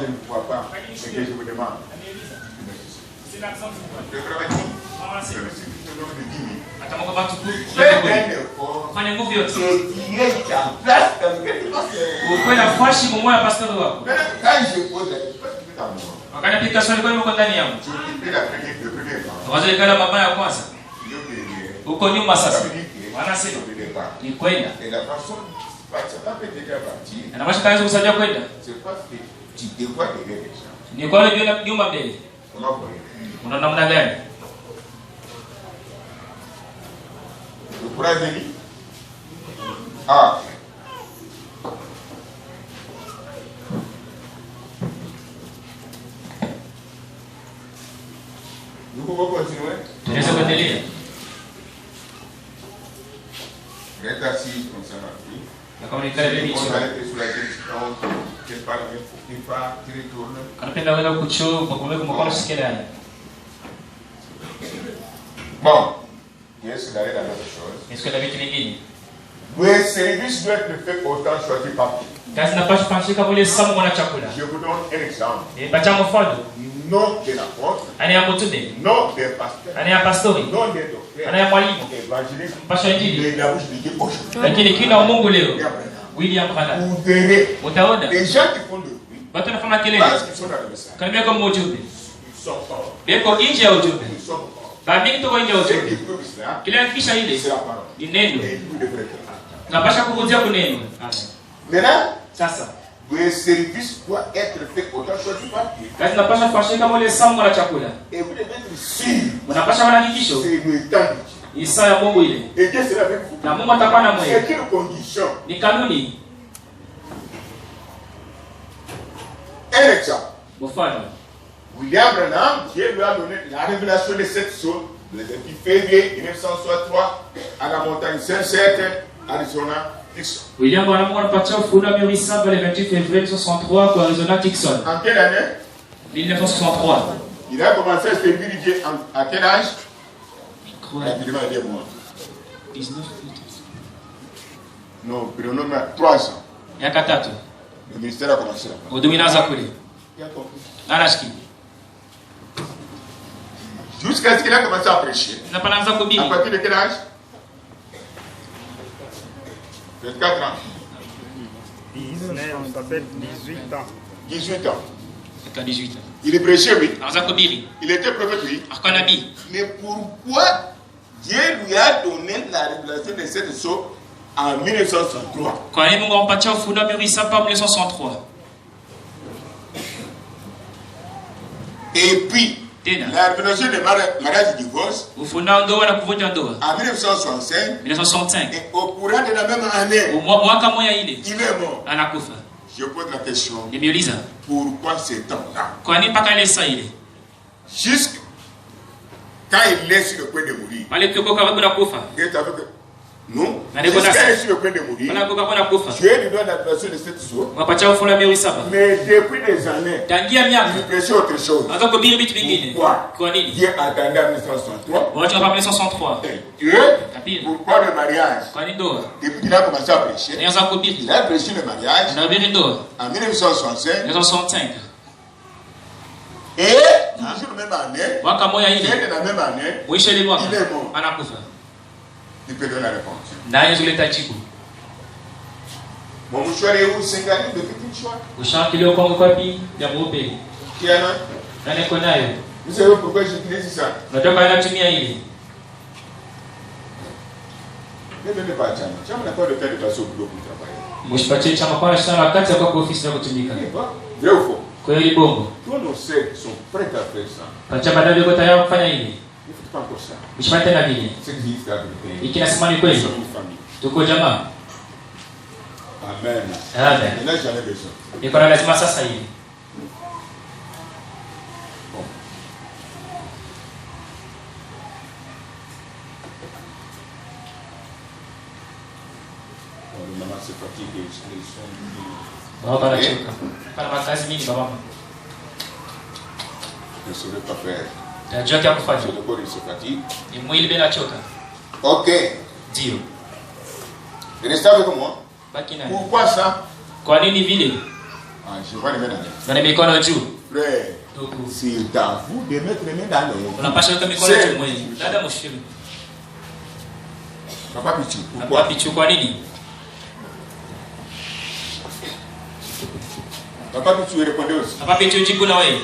je ne vois pas, c'est que je vous demande. C'est l'accent du poids. Je travaille tout. Avancez. Je me suis dit, de 10 minutes. Atamoko batu ku. Fais un effort. Fanya nguvu yote. Et tirer ta place dans quelque chose. Ukwenda fashi mmoja ya pastor wako. Mais quand je pose la question, tu peux t'amour. Wakati pika swali kwa nini ndani yangu? Je occupé la première, le premier temps. Wazo ikala mama ya kwanza. Uko nyuma sasa. Wanasema ni kwenda. Et la façon, ça va peut-être partir. Na maisha kaanza kusaidia kwenda. C'est parce que tu te vois derrière les gens. Ni kwa nini nyuma mbele? Comment voyez? Unaona namna gani? Le pourrais venir? Ah. Nous pouvons continuer? Tunaweza kuendelea. Reste assis comme ça, ma fille. Na kama nikale bibi On chini. va aller sur la question, qu'elle parle, il va, tu retournes. Anapenda kwenda kuchoo kwa kumweka mkono sikia ndani. Bon, yes, d'aller dans l'autre chose. Est-ce que la vitu vingine? Le service doit être fait autant choisi par qui? Kazi napaswa kufanyika kule samu mwana chakula. Je vous donne un exemple. Bacha mfano. Nom de l'apôtre, Ana ya mtume, nom des pasteurs, ana ya pastori, nom des docteurs, ana ya mwalimu, évangélistes, mpasha injili. de la bouche de Dieu aujourd'hui. Lakini kila Mungu leo William Branham. Vous verrez, Utaona les gens qui font le bruit, watu wanafanya kelele parce qu'ils sont dans le message, kama kama ujumbe. ils sont forts. Beko nje ya ujumbe. Ils sont forts. Baadhi kutoka nje ya Ceux ujumbe. qui prouvent cela, Kila kisha ile c'est la parole. ni neno. Et nous devrions être là. Tunapasha kurudia kuneno. Amen. Maintenant, Sasa le service doit être fait autant choisi par Dieu. kazi napasha kufanyika kule samu mwana chakula. Et vous devez être sûr, Unapasha wana hakikisho c'est le temps de Dieu. Isa ya Mungu ile. Et Dieu sera avec vous. Na Mungu atakuwa na C'est mwewe. une condition. Ni kanuni. Un exemple. Mfano. William Branham, Dieu lui a donné la révélation de cette chose le 28 février 1963 à la montagne Saint-Certain, Arizona, Tucson. William Branham anapatia ufunuo wa Mary Saba le 28 février 1963 kwa Arizona Tucson. En quelle année? 1963. Il a commencé à servir Dieu à quel âge? Ouais. Rapidement, dis-moi. 19. Non, prénom à 3 ans. Miaka 3. Le ministère a commencé là-bas. Huduma inaanza kule. Il a compris. Anashiki. Jusqu'à ce qu'il a commencé à prêcher. Tunapoanza À kuhubiri. partir de quel âge? 24 ans. 19, ça fait 18 ans. 18 ans. Miaka 18. Il est prêché, oui. Anaanza kuhubiri. Il était prophète, oui. Akawa nabii. Mais pourquoi Dieu lui a donné la révélation de cette chose en 1963? Kwa nini Mungu ampatia ufunuo wa Mary Saba 1963? Et puis, Tena. la révélation de mariage et divorce Ufunuo wa ndoa na kuvunja ndoa en 1965, 1965. et au courant de la même année, Mwaka mmoja ile il est mort. anakufa. Je pose la question, Nimeuliza, pourquoi ce temps-là? kwa nini mpaka ile saa ile? Jusqu'à quand il est sur le point de mourir. Pale tuko karibu na kufa. Non, Na niko jusqu'à nasi. il est sur le point de mourir. Pale tuko karibu na kufa. Dieu lui donne la révélation de cette chose. Wapatia ufunuo wa Mary Saba. Mais depuis des années, Tangia miaka il prêchait autre chose. anaanza kuhubiri vitu vingine. Pourquoi? Kwa nini? Dieu attendait en 1963. Watu wa 1963. Et Dieu, Kapili. pourquoi le mariage? Kwa nini ndoa? Depuis qu'il a commencé à prêcher, Anaanza kuhubiri. il a prêché le mariage Anahubiri ndoa. en 1965. 1965. Et toujours la même année, Mwaka mmoja ile. fin de la même année, Mwisho ile mwaka Il est mort. anakufa. il peut donner la réponse. Naye zuleta jibu. Mon mouchoir est où? 50 de petit mouchoir. Ushakili wako kwa wapi? Ya mweupe. Qui en a? Nani kwa nayo? Vous savez pourquoi j'utilise ça? Unatoka anatumia ile. Ne donnez pas à Tchama. Tchama n'a pas le temps de passer au boulot pour travailler. Mshipatie chama kwa sana wakati kwa ofisi ya kutumika. Vrai ou faux? Kwa hiyo bongo. Tous nos sectes sont prêts à faire ça. Pacha badala yuko tayari kufanya ile. Ne faites pas encore ça. Mshipate na vile. C'est que c'est la vérité. Ikinasimama ni Nous kweli. sommes une famille. Tuko jamaa. Amen. Amen. Il n'a jamais besoin. Niko na lazima sasa hivi. Le maman se fatigue et ils sont Baba anachoka. Kana makazi mingi baba. ne saurait pas faire. Najua kia kufanya. C'est le corps il se fatigue. Ni mwili bila choka. Ok. Ndio. Restez avec moi. Baki naye. Pourquoi ça? Kwa nini vile? Je vois les mains dans l'air. Kuna mikono juu. Frère, Ndugu. c'est à vous de mettre les mains dans l'air. Unapasha weka mikono juu mwenyewe. Dada mshiriki. Papa Pichu, Papa pourquoi? Pichu kwa nini? Papa Pichu répondait aussi. Papa Pichu jibu na wewe.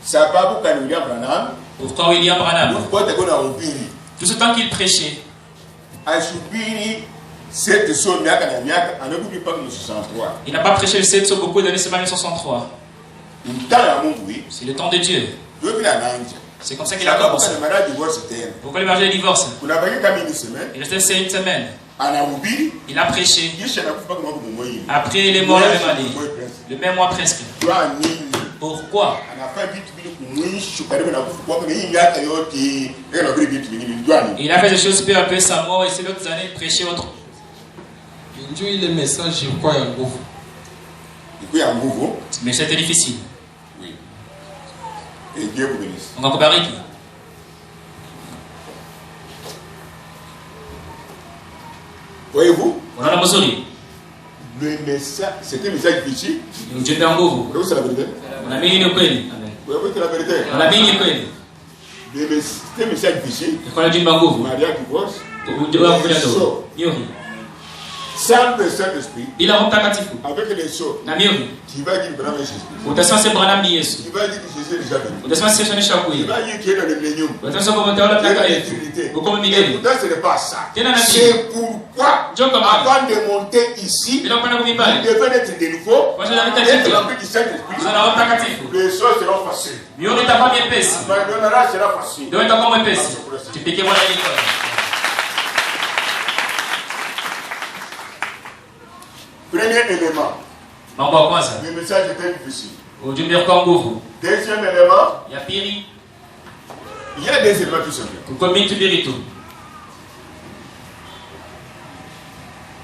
Sababu kani William Branham, Pourquoi William Branham? pourquoi tu as ubiri? Tout ce temps qu'il prêchait, Ashubiri cette somme miaka na miaka, anakupi pas comme 63. il n'a pas prêché le 7 sur beaucoup d'années, c'est pas 1963. Temps ya Mungu oui. C'est le temps de Dieu. Dieu bila nanja. C'est comme ça qu'il a commencé. Sababu kana mara divorce tena. Pourquoi le mariage est divorce? Kuna baki kama une semaine, Il restait une semaine. anahubiri, Il a prêché. kisha nakufa kama kummoja. Après, il est mort la même année. Le même mois presque. Kwa nini? Pourquoi? Anafanya vitu vile kumwisho karibu na kufa kwa hii miaka yote, ndio na vile vitu vingine njua nini? Il a fait des choses peu à peu sa mort et c'est l'autre année il prêchait autre. Ndio ile message ilikuwa ya nguvu. Iko ya nguvu. Mais c'était difficile. Oui. Et Dieu vous bénisse. On va kubariki. Voyez-vous? Unaona mzuri? Le message, c'est un message difficile. Ni ujumbe wa nguvu. Vous savez la vérité? Unaamini ni kweli? Vous savez la vérité? Unaamini ni kweli? C'est un message difficile. Kwa ujumbe wa nguvu. Mariage, divorce. Ujumbe wa kuja ndo. Nyori. Sans le Saint-Esprit, Bila Roho Mtakatifu. avec les choses, Na nyori. tu vas dire Branham est Jésus. Utasema c'est Branham ni Yesu. Tu vas dire que Jésus est déjà venu. Utasema c'est Yesu Tu kweli. vas dire qu'il est dans le millénium. Utasema kama utawala Il est miaka dans elfu. l'éternité. Uko Et milele. pourtant, ce n'est pas ça. Tena na C'est pourquoi, John Command. avant de monter ici, Bila kupanda vous kumbali. devez être de nouveau, Kwa sababu être unahitaji rempli du Saint-Esprit. Sana Roho Mtakatifu. Les choses seront faciles. Nyori itakuwa nyepesi. Pardonnera sera facile. Ndio itakuwa mwepesi. Tupikie Bwana mikono. Premier élément, Mambo ya kwanza. le message était difficile. Ujumbe kwa nguvu. Deuxième élément, Ya pili, il y a des éléments tout simples. kukomit biritu.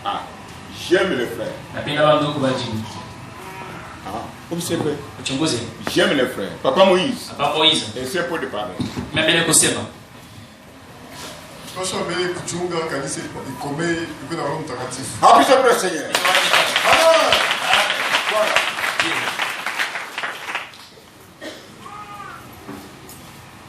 Ah, j'aime les frères. Napenda wandugu bajibu. Ah, observez. Uchunguze. J'aime les frères. Papa Moïse, Hapa Moiza. essaie pour de parler. Mbele kusema. Tosha mbele kuchunga kanisa ikome iko na Roho Mtakatifu. Applaudissez pour le Seigneur. Amen. Voilà.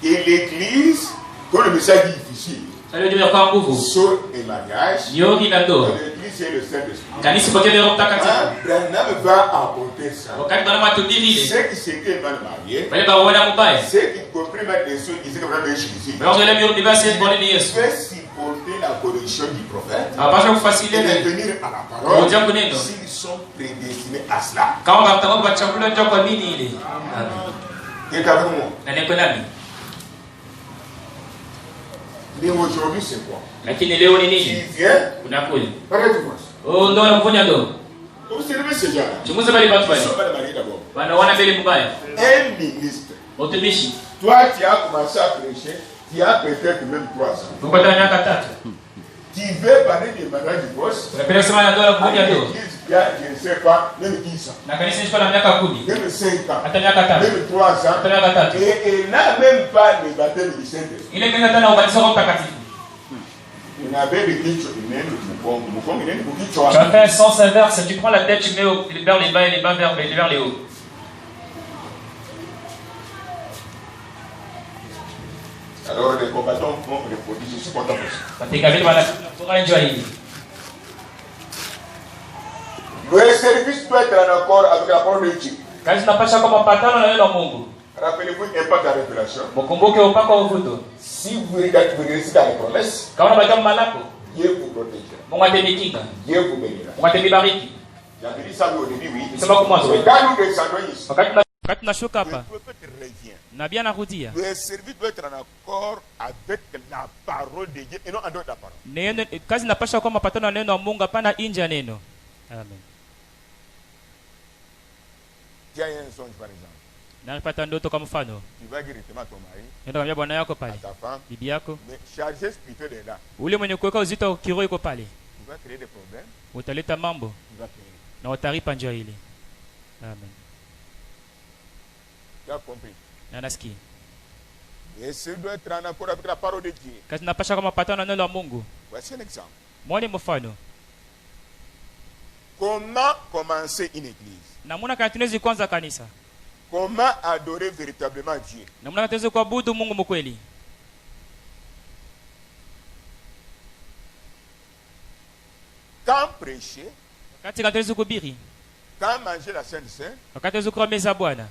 Et l'église, quand le message est difficile, Sasa ujumbe kwa nguvu. sur et mariage, Nyori na ndoa. l'église c'est le Saint-Esprit. Kanisa pokea Roho Mtakatifu. Branham va apporter ça. Wakati Branham atubiri ile. Ceux qui s'étaient mal mariés, Wale baona mbaya. ceux qui comprennent mal les choses, disaient que Branham est Jésus. Mais on lève le basi pour les Yesu. Fait supporter la correction du prophète Hapasha et kufasilia de venir à la parole Ngoja kuneno. s'ils sont prédestinés à cela. kama watakuwa kwa chakula ndio kwa nini ile. Et avec moi. Na niko nami. Mais aujourd'hui, c'est quoi? Lakini leo ni Tu nini? viens, Unakuja. arrête-moi. Oh, ndio unafanya ndio. Observez ces gens-là. Chunguza bali watu Ils bali. sont mal mariés d'abord. Wanaona mbele mbaya. Un ministre, Utumishi. toi, tu as commencé à prêcher, tu as peut-être même 3 ans. Ukapata miaka 3. Tu veux parler de mariage divorce, Unapenda kusema na ndoa kuja ndio. l'église, il y a, je ne sais pas, même 10 ans, Na kanisa ni na miaka 10. même 5 ans, Hata miaka 5. même 3 ans, Hata miaka 3. et n'a même pas le baptême du Saint-Esprit. Ile kanisa tena ubatizo wa mtakatifu. Unabebe kichwa kinene mkongo, mkongo kinene Tu kukichwa. as fait un sens inverse, tu prends la tête, tu mets vers les bas et les bas vers les hauts. Alors les combattants vont reproduire, je suis content pour ça. Katika vile wanajua hili. Le service doit être en accord avec la parole de Dieu. Kazi tunapasha kwa mapatano na neno la Mungu. Rappelez-vous impact de la révélation. Mkumbuke upako wa uvuto. Si vous regardez, vous réussissez dans les promesses, Kama unabaki malako, Dieu vous protégera. Mungu atanikinga. Dieu vous bénira. Mungu atanibariki. J'avais dit ça au début, oui. Sema kwa mwanzo. Mais quand nous descendons ici, Wakati tunashuka le hapa, prophète revient. nabii anarudia. Le service doit être en accord avec la parole de Dieu et non en dehors de la parole. Neno kazi inapasha kwa mapatano na neno la Mungu hapana nje ya neno. Amen. Tu as un songe par exemple. Na nipata ndoto kwa mfano. Tu vas directement à ton mari, Nenda kwa bwana yako à pale, ta femme, bibi yako. mais chargé spirituel est là. Ule mwenye kuweka uzito wa kiroho yuko pale. Tu vas créer des problèmes, Utaleta mambo tu vas créer. na wataripa njia ile. Amen. Tu as compris. Na nasikia. Et ce doit être en accord avec la parole de Dieu. Kazi inapasha kwa mapatano na neno la Mungu. Voici un exemple. Mwone mfano. Comment commencer une église? namuna kanatuwezi kwanza kanisa. Comment adorer véritablement Dieu? Namuna kanatuwezi kuabudu Mungu mkweli. Quand prêcher, Wakati kanatuwezi kuhubiri, quand manger la Sainte Seine, wakati kanatuwezi kula meza ya Bwana,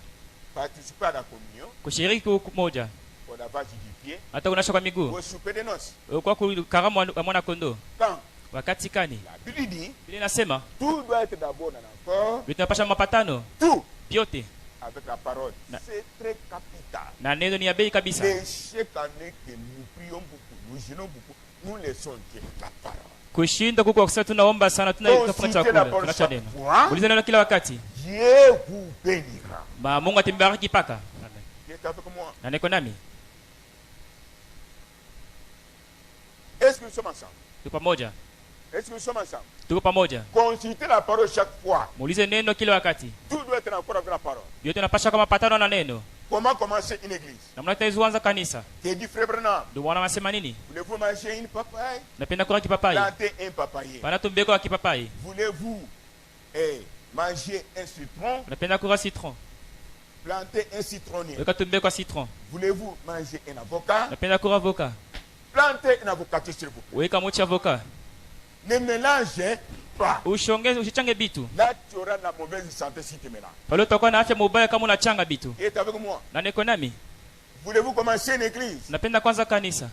participer à la communion, kushiriki moja, au lavage du pied, hata kunasha kwa miguu, au souper des noces. kwa karamu ya mwana kondoo. Quand Wakati kani? la Bible dit, Biblia inasema tout doit être d'abord dans l'accord, tunapasha mapatano tout vyote avec la parole. C'est très capital. na neno ni ya bei kabisa. L'échec en est que nous prions beaucoup, nous gênons beaucoup, nous laissons Dieu la parole. Kushinda kuko kwa kusema tunaomba sana, tunafanya chakula, tunaacha neno. Uliza neno kila wakati. Dieu vous bénira. Mungu atimbariki paka. Amen. Dieu est avec moi. Na niko nami. Est-ce que nous sommes ensemble? Tuko pamoja. Est-ce que nous sommes ensemble? Tuko pamoja. Consultez la parole chaque fois. Muulize neno kila wakati. Tout doit être en accord avec la parole. Yote tunapasha kama patano na neno. Comment commencer une église? Namna tuanze kanisa. T'es dit frère Branham. Ndio wana wanasema nini? Voulez-vous manger une papaye? Napenda kula kipapai. Planter un papayer. Bana tumbeko wa kipapai. Voulez-vous manger un citron? Napenda kula citron. Planter un citronnier. Weka tumbeko wa citron. Voulez-vous manger un avocat? Napenda kula avocat. Plantez un avocat s'il vous plaît. Weka mochi avocat. Ne mélangez pas. Ushongeze usichange bitu. Là tu auras la mauvaise santé si tu mélanges. Pale utakuwa na afya mubaya kama unachanga bitu. Et avec moi. Na niko nami. Voulez-vous commencer une église? Napenda kwanza kanisa.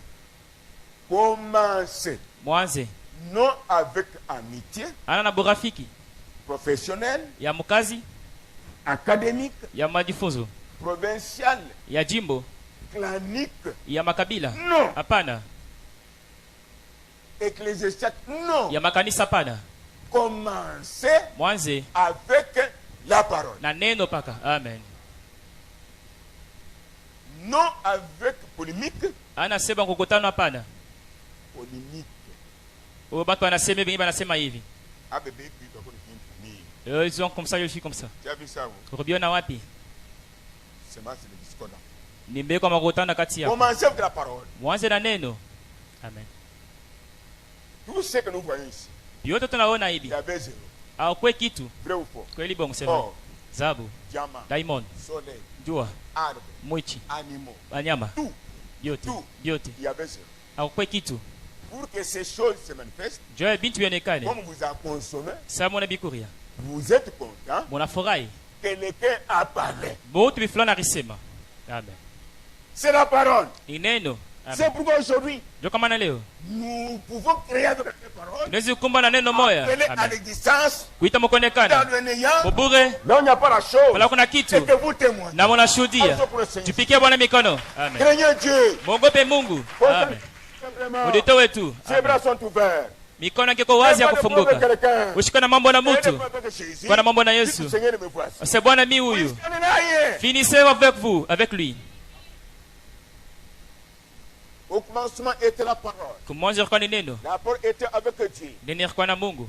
Commencez. Mwanze. Non avec amitié. Ana na burafiki. Professionnel. Ya mkazi. Académique. Ya majifunzo. Provincial. Ya jimbo. Clanique. Ya makabila. Non. Hapana. Ecclésiastique. Non. Ya makanisa hapana. Commencez. Mwanze. Avec la parole. Na neno paka. Amen. Non avec polémique. Ana sema kukutana hapana. Polémique. Watu wanasema hivi, wanasema hivi. Ah bébé, puis tu as une Ils sont comme ça, je suis comme ça. Tu as vu ça? Ukiona wapi? C'est le discordant. Nimbe kwa makutano kati yao. Commencez avec la parole. Mwanze na neno. Amen. Tout ce que nous voyons ici. Yote tunaona Il hivi. y avait zéro. Au kwe kitu. Vrai ou faux? Kweli bongo sema. Or, Zabu, diamant, diamond, soleil, jua, arbre, mwichi, animaux. wanyama. Tout. Yote. Tout. Yote. Il y avait zéro. Au kwe kitu. Pour que ces choses se manifestent, Joe bintu yonekane. comme vous a consommé, Sa mwana bikuria. vous êtes content. Munafurahi. Quelqu'un a parlé. Moto biflana alisema. Amen. C'est la parole. Ni neno. C'est Amen. pourquoi aujourd'hui, Jo kama na leo. nous pouvons créer avec la parole. Tunaweza kukumba na neno moya. Appeler à Amen. l'existence. Kuita Dans mkonekana. le néant. Bubure. Là, il n'y a pas la chose. Wala kuna kitu. C'est que vous témoignez. Na mnashuhudia. Tupikie Bwana mikono. Amen. Craignez Dieu. Mwogope Mungu. Amen. Vraiment. Udito wetu. Ses bras sont ouverts. Mikono yake iko wazi ya kufunguka. Ushika na mambo na mtu. Kwa na mambo na Yesu. C'est Bwana mi huyu. Finissez avec vous, avec lui. Au commencement était la parole. Kumwanzo ilikuwa ni neno. La parole était avec Dieu. Neno ilikuwa na Mungu.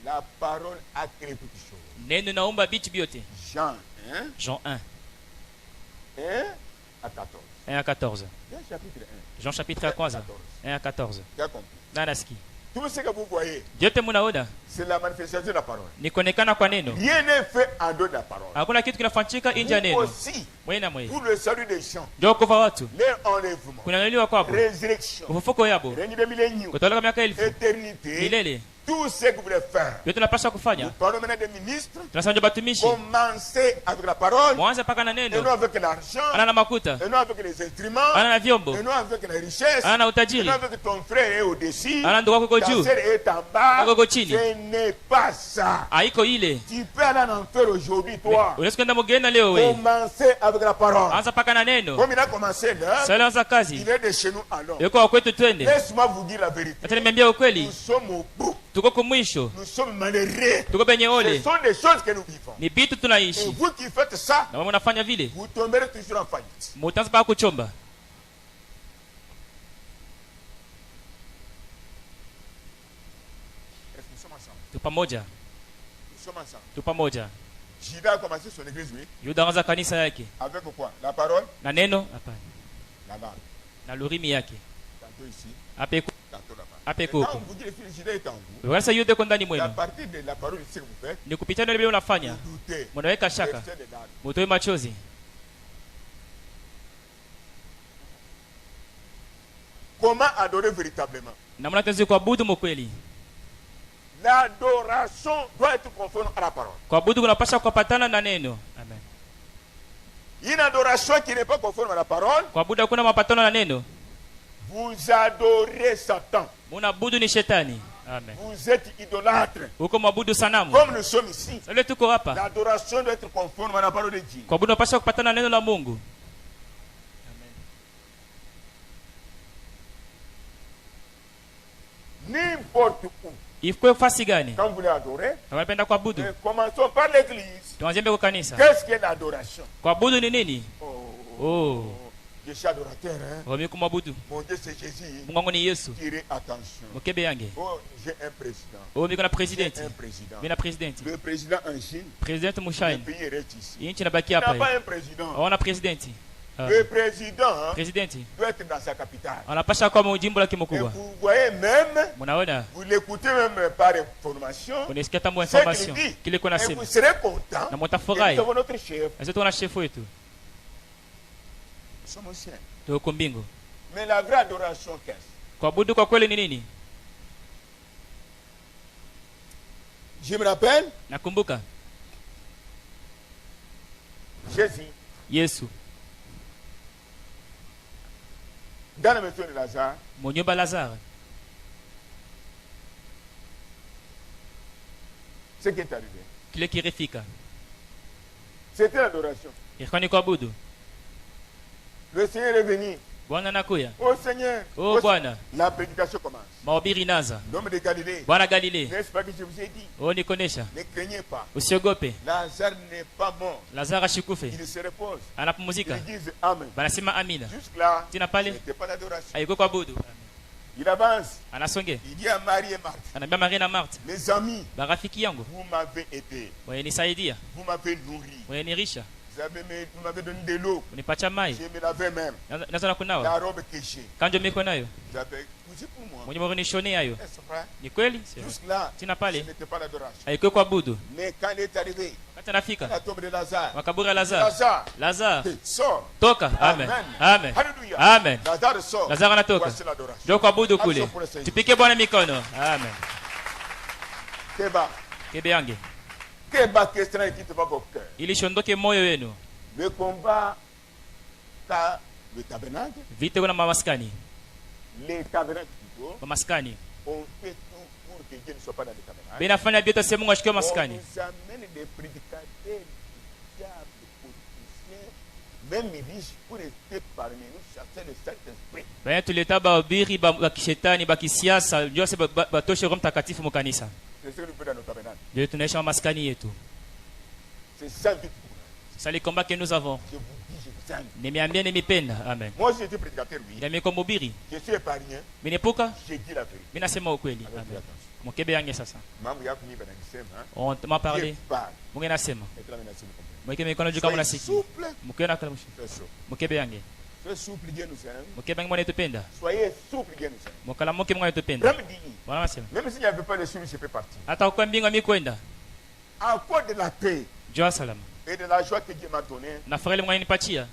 La parole a créé toutes choses. Neno naumba vitu vyote. Jean 1, Jean 1. 1 à 14. 1 à 14. Jean chapitre 1. Jean chapitre ya kwanza. 1 à 14. Tu as compris? Na nasikia. Tout ce que vous voyez, Vyote mnaona c'est la manifestation de la parole. ni kuonekana kwa neno. Rien n'est fait en dehors de la parole. Hakuna kitu kinafanyika nje ya Vous neno. aussi, Mwe na mwe. pour le salut des gens, Ndio kufa watu. leur enlèvement, Kunanyanyuliwa kwapo. résurrection, Ufufuko yabo. règne des milléniaux, Kutawala kwa miaka 1000. éternité, Milele. tout ce que vous voulez faire. Yote tunapaswa Nous kufanya. parlons maintenant des ministres. Tunasema ndio batumishi. Commencez avec la parole, Mwanze paka na et non neno. avec l'argent, Ana na makuta. et non avec les instruments, Ana na vyombo. et non avec les richesses, Ana na et utajiri. non avec ton frère est au-dessus, Ana ndugu wako ta juu. sœur est en bas. Wako chini. Ce n'est pas ça. Haiko ile. Tu peux aller en enfer aujourd'hui, toi. Unaweza kwenda mgeni leo wewe. Commencez avec la parole. Anza paka na neno. Comme il a commencé là, Sasa anza kazi. il est de chez nous alors. Yuko kwetu twende. Laisse-moi vous dire la vérité. Hata nimeambia Nous ukweli. sommes au bout. Tuko kumwisho. Nous sommes malheureux. Tuko penye Ce ole. sont des choses que nous vivons. Ni vitu Et tunaishi. vous qui faites ça, Na wewe unafanya vile. vous tomberez toujours en faillite. Mutaanza paka kuchomba. Est-ce que nous sommes ensemble? Tu pamoja. Nous sommes ensemble. Tu pamoja. Judas a commencé son église, oui. Yuda anza kanisa yake. Avec quoi? La parole, Na neno? Hapana. la langue. Na lurimi yake. Tantôt ici, Hapa hapa iko Quand huko. vous dites les féliciter est en vous. Sasa yote kwa ndani À mwenu. partir de la parole ici que vous faites, Ni kupitia neno lile unafanya. vous doutez. Mnaweka shaka. Versez des larmes. Mutoe machozi. Comment adorer véritablement? Namna tunaweza kuabudu mkweli. L'adoration doit être conforme à la parole. Kuabudu kunapaswa kupatana na neno. Amen. Une adoration qui n'est pas conforme à la parole, Kuabudu hakuna mapatano na neno. vous adorez Satan. Munaabudu ni shetani. Amen. Vous êtes idolâtre. Huko mwabudu sanamu. Comme nous sommes ici, Sasa tuko hapa. l'adoration doit être conforme à la parole de Dieu. Kuabudu napaswa kupatana na neno la Mungu. N'importe où. Iko fasi gani? Quand vous voulez adorer, Kama unapenda kuabudu, commençons par l'église. tuanzie kwa kanisa. Qu'est-ce qu'est l'adoration? Kuabudu ni nini? Oh, Je suis adorateur, hein? wami kumwabudu. Mon Dieu, c'est Jésus. Mungu wangu ni Yesu. Tirez attention. Mukebe yange. Oh, j'ai un président. Oh, miko na J'ai presidenti. un président. Mimi na presidenti. Le président en Chine, Presidenti le Mushaini. pays est riche ici. Inchi nabaki Il n'a hapa. pas un président. Hawana presidenti. Le président Presidenti doit être dans sa capitale. anapasha kwa mjimbo la Et kimkubwa. vous voyez même, Munaona? vous l'écoutez même par information, Unasikia tamu ce qu'il information. dit. Kile kuna Et sema. vous serez content. Na Et mtafurahi. nous avons notre chef. Sasa tuna chef wetu. Nous sommes au ciel. Tuko mbingu. Mais la vraie adoration, qu'est-ce? Kuabudu kwa kweli ni nini? Je me rappelle, Nakumbuka Jésus, Yesu dans la maison de Lazare, munyumba Lazaro. ce qui est arrivé, Kile kirifika. c'était l'adoration. Ilikuwa ni kuabudu. Le Seigneur est venu. Bwana nakuya. Oh Seigneur, Oh Bwana. la prédication commence. Mahubiri inaanza. L'homme de Galilée, Bwana Galilei. n'est-ce pas que je vous ai dit? Oh nikonesha. Ne craignez pas. Usiogope. Lazare n'est pas mort. Lazaro ashikufe. Il se repose. Anapumzika. Ils disent Amen. Banasema amina. Jusque-là, Tina ce pale n'était pas l'adoration. haiko kuabudu. Il avance. Anasonge. Il dit à Marie et Marthe, Anaambia Maria na Martha, mes amis, barafiki yangu, vous m'avez aidé. wanisaidia, Vous m'avez nourri. wanirisha, Vous m'avez donné de l'eau. unipatia mai. Je me lavais même. Naanza na kunawa. La robe que j'ai. Kanjo miko nayo. Vous avez cousu pour moi. Mwenye mwenishonea hayo. Est-ce vrai? Ni kweli? Sio. Jusque-là, Tina ce pale n'était pas l'adoration. haiko kuabudu. Mais quand il est arrivé Wakati à anafika la tombe de Lazare, makaburi ya Lazaro. Lazare Lazaro sort. toka. Amen. Amen. Alléluia. Amen. Lazare sort. Lazaro anatoka. Voici l'adoration. Ndio kuabudu kule. Tupike Bwana mikono. Amen. Keba. Kebe yange. Keba question qui te va au cœur. Ili shondoke moyo wenu. Le combat, le tabernacle, Vite kuna mamaskani. les tabernacles plutôt, Mamaskani. on fait tout pour que Dieu ne soit pas dans les tabernacles. Binafanya biote sehemu ngashike On maskani. nous amène des prédicateurs, des diables, politiciens, même riches, pour rester parmi nous, chasser le Saint-Esprit. Baya tuleta bahubiri ba kishetani ba kisiasa, ndio sasa batoshe Roho Mtakatifu mu kanisa. C'est ce que nous faisons dans nos tabernacles. Ndio tunaishi maskani yetu. C'est ça le but. C'est le combat que nous avons. Je vous dis, je vous aime. Nimeambia nimependa. Amen. Moi, j'ai été prédicateur, oui. Ila miko mhubiri. Je suis épargné. Minepuka, J'ai dit la vérité. mimi nasema ukweli. Avec Amen. attention. Mukebe yange sasa. Mambo yako ni bananisema, On m'a je parlé. parle. Mungu anasema. Et là, maintenant, c'est le problème. Mweke mikono juu kama Soyez unasikia. souple. Mkiona kama Soyez souple. mukebe yange. Soyez souple, Dieu nous aime. Mukebe yange mwana tupenda. Soyez souple, Dieu nous aime. Mukala moke mwana tupenda. Vraiment dit, Bwana anasema. même s'il n'y avait pas de soumis, je peux partir. Hata kwa mbingu mimi kwenda. À cause de la paix Jua salama. et de la joie que Dieu m'a donnée, Na furaha mwana nipatia.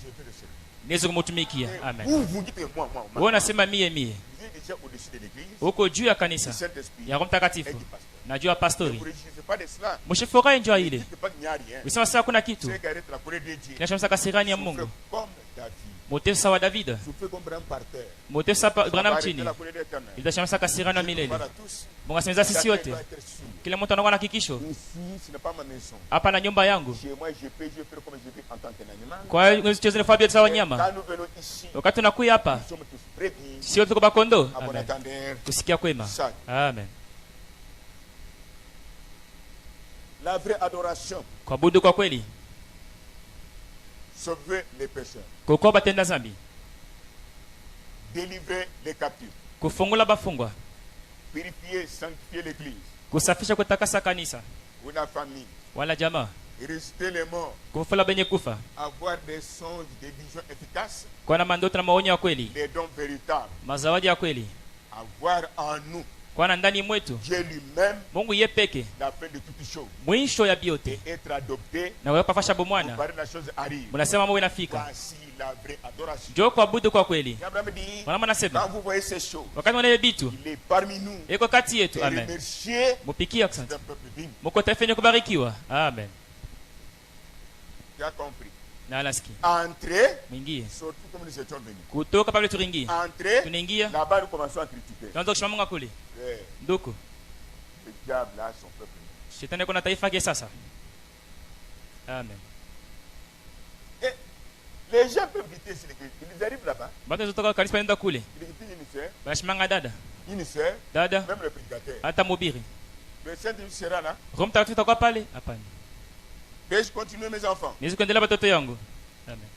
je peux le servir. Niweze kumtumikia. Et Amen. vous dites moi. Wewe unasema mie. Vous êtes déjà au-dessus de l'église, Huko juu ya du kanisa Saint-Esprit ya Roho et Mtakatifu. du pasteur. Na juu ya Ne pastori. vous réjouissez pas de cela. Mshifurahi njoo Ne ile. dites pas qu'il n'y a rien. Usema sasa kuna kitu. C'est qu'arrête la colère de Dieu. Kinachomsa kasirani ya Souffrez Mungu. comme David. Moteso sawa David. Souffrez comme Branham par terre. Moteso Ça va Branham arrêter chini. la colère éternelle. Itashamsa kasirani ya milele. Voilà tous. Mungu asemeza sisi Chacun wote. doit être sûr. Kila mtu anakuwa na hakikisho. Ici, ce n'est pas ma maison. Hapa na nyumba yangu. Chez moi, je peux faire comme je veux en tant qu'animal. Kwa hiyo usicheze na fabia za wanyama. Quand nous venons ici, Wakati tunakuja hapa, nous sommes tous prévenus. sio tuko bakondo. À bon Amen. entendeur. Kusikia kwema. Ça. Amen. La vraie adoration, Kuabudu kwa kweli. sauver les pécheurs, Kuokoa batenda zambi. délivrer les captifs, Kufungula bafungwa. purifier, sanctifier l'église, Kusafisha kutakasa kanisa. ou la famille, Wala jamaa. ressusciter les morts, Kufula benye kufa. avoir des songes, des visions efficaces, Kuwa na mandoto na maonyo ya kweli. les dons véritables, Mazawadi ya kweli. avoir en nous Kwana ndani mwetu Dieu lui-même, Mungu ye peke la fin de toutes choses, mwisho ya et biote être adopté, na wewe pafasha pour bomwana parler de la chose arrive. mnasema mambo inafika Voici la vraie adoration. njoo kuabudu kwa kweli. Abraham dit, Mwana anasema quand vous voyez ces choses, wakati mwana bitu il est parmi nous. iko kati Et yetu. Amen. remercier Mupikie asante. d'un peuple digne. Mko taifa lenye kubarikiwa. Amen. Tu as compris. Na alaski. Entrer, Mwingie. surtout comme nous étions venus. Kutoka pale turingie. Entrer, Tunaingia. là-bas nous commençons à critiquer. Tuanza kushimama kule. Eh, Ndoko. le diable a son peuple. Shetani kuna taifa yake sasa. Amen. Et les gens peuvent quitter ici, ils arrivent là-bas, Bado zotoka kanisa nenda kule. ils quittent une sœur, Bashimanga dada. même le prédicateur. Hata mhubiri. Le Saint-Esprit sera là. Roho Mtakatifu atakuwa pale? Hapana. Vais-je continuer mes enfants? Niwezi kuendelea watoto yangu. Amen.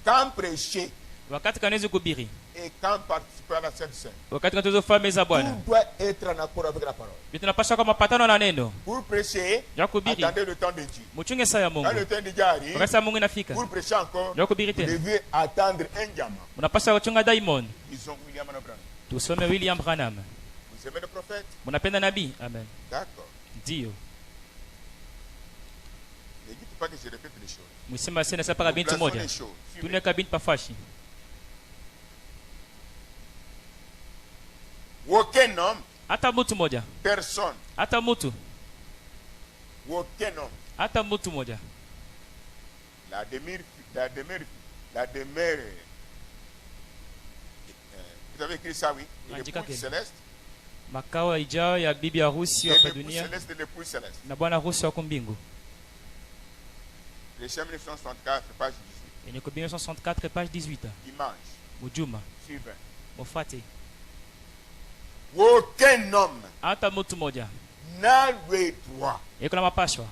Quand prêcher Wakati kanawezi kuhubiri. et quand participer à la Sainte Seine, Wakati kanawezi kufanya meza Bwana. tout doit être en accord avec la parole. Vitu tunapaswa kwa mapatano na neno. Pour prêcher, Ya kuhubiri. attendez le temps de Dieu. Mchunge saa ya Quand Mungu. le temps de Dieu arrive, Wakati saa Mungu inafika. pour prêcher encore, Ya kuhubiri vous tena. devez attendre un diamant. Mnapaswa kuchunga daimon. Ils ont William Branham. Tusome William Branham. Vous aimez le prophète? Mnapenda nabii? Amen. D'accord. Ndio. Ne dites pas que je répète les choses. Msema sasa sasa para Nous binti plaçons moja. les choses. Suivez. Tuna kabinti pafashi. Aucun homme, Hata mtu moja. personne, Hata mtu. aucun homme, Hata mtu moja. la demeure, vous avez écrit ça, oui, Andika l'épouse kile. céleste, Makao ijao ya bibi harusi et hapa l'épouse dunia céleste et l'épouse céleste. na bwana harusi wa mbingu. Les chemins 1964, page 18. Yenye kubini 164 page 18. Dimanche, Mujuma. suivant. Mufate. Aucun homme Hata mtu moja. n'a le droit Yeko na mapashwa.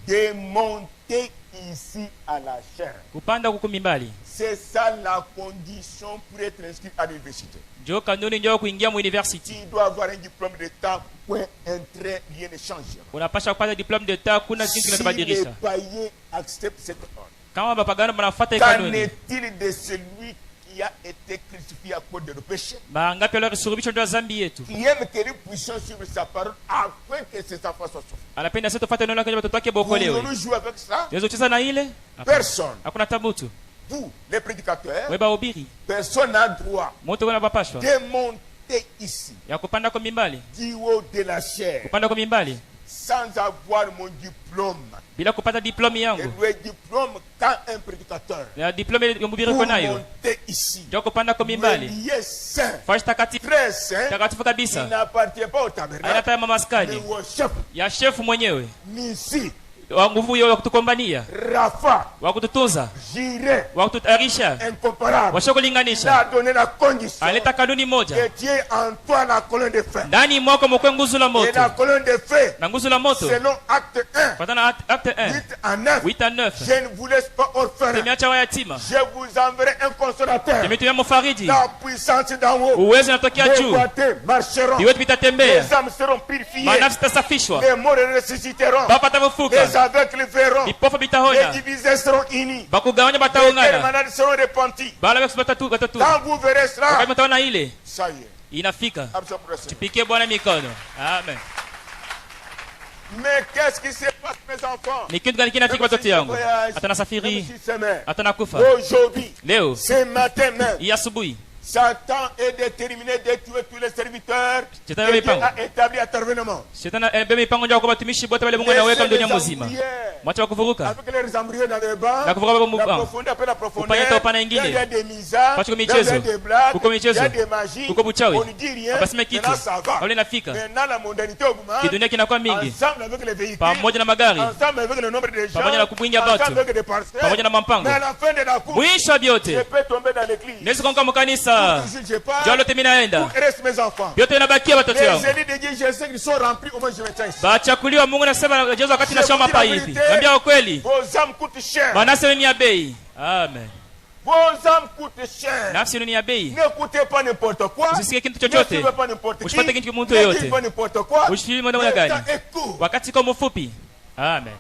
de monter ici à la chair. Kupanda kukumi mbali. C'est ça la condition pour être inscrit à l'université. Njoo kanuni njoo kuingia mu university. Tu dois avoir un diplôme d'État, point, un trait, rien ne change. Unapasha kupata diplome d'etat, kuna kitu Si les kinachobadilisha. païens acceptent cette ordre, Kama bapagano mnafuata qu'en kanuni. est-il de celui qui a été crucifié à cause de nos péchés, Mangapi leo risurubisho ndio zambi yetu. qui aime que nous puissions suivre sa parole afin que ses enfants soient sauvés? Anapenda sisi tufuate neno lake watoto wake bokolewe. Voulons-nous jouer avec ça? Yesu cheza na ile? Hapana. Personne. Hakuna tabutu. Vous, les prédicateurs, Wewe bahubiri. personne n'a droit Moto kuna bapashwa. de monter ici, Ya kupanda kwa mimbali. du haut de la chair, Kupanda kwa mimbali. sans avoir mon diplôme. Bila kupata diplome Et yangu. le diplôme qu'a un prédicateur. Na diplome ya mhubiri Pour kwa nayo. monter ici, Njoo kupanda kwa le mimbali. lieu saint, Fashi takatifu. très saint, Takatifu il kabisa. n'appartient pas au Haina tabernacle, taya mais mamaskani. au chef. Ya shefu mwenyewe. Nisi, Wa nguvu hiyo ya kutukombania. Rapha, Wa kututunza. Jireh, Wa kututayarisha. incomparable. Washa Il a kulinganisha. donné la condition Aleta kanuni moja. que Dieu en toi la colonne de feu. Ndani mwako mkwe nguzo la Et moto. la colonne de feu, Na nguzo la moto. selon acte 1, Fatana acte 1. 8 à 9, 8 à 9. je ne vous laisse pas orphelin. Tumeacha wayatima. Je vous enverrai un consolateur. Tumetumia mfariji. La puissance d'en haut. Uwezo unatokea Les juu. boiteux marcheront. Viwetu vitatembea. Les âmes seront purifiées. Manafsi zitasafishwa. Les morts ressusciteront. Bapa tafufuka. Les aveugles verront. Vipofu Les vitaona. divisés seront unis. Bakugawanya Les bataungana. malades seront repentis. Bala wetu batatu batatu. Quand vous verrez cela, Wakati mtaona ile ça y est. inafika. Absent pour le Seigneur. Tupikie Bwana mikono. Amen. Mais qu'est-ce qui se passe, mes enfants? Ni kitu gani kinafika watoto yangu? Hata nasafiri, Même si c'est mère. hata nakufa. Aujourd'hui, Leo ce matin même, hii asubuhi Satan est déterminé de tuer tous les serviteurs que Shetani Dieu amepanga. a établi à Tarvenement. Shetani bebe mipango njoo kwa watumishi wote wale Mungu anaweka dunia mzima. Mwacha wa kuvuruka. Avec les embryons dans le banc, Na kuvuruka kwa la mubao. profondeur, après la profondeur, Kupanya hata upana ingine. il y a des misages, Pacho il y michezo. a des blagues, Kuko il y michezo. a des magies, Kuko buchawi. on ne dit rien, Abaseme kitu. maintenant ça va. Wale nafika. Maintenant la mondanité augmente, Kidunia kinakuwa mingi. ensemble avec les véhicules, Pamoja na magari. ensemble avec le nombre de gens, Pamoja na kubwingia batu. ensemble avec des parcelles, Pamoja na mampango. mais à la fin de la course, Mwisho wa je vyote. peux tomber dans l'église. Nesi konga mkanisa. Je pars, Jalo lote mimi naenda. où restent mes enfants? Vyote vinabakia watoto Les wangu. élus de Dieu, je sais qu'ils sont remplis, au moins je me tiens ici. Bachakuliwa Mungu anasema Yesu wakati Je nasoma vous dis la hapa hivi. vérité. Naambia ukweli. Vos âmes coûtent cher. Manase ni ya bei. Amen. Vos âmes coûtent cher. Nafsi ni ya bei. N'écoutez pas n'importe quoi. Usisikie kitu Ne chochote. suivez pas n'importe qui. Usipate kitu mtu Ne yoyote. dites pas n'importe quoi. Usifikiri mambo Le gani. temps est court. Wakati kwa mfupi. Amen.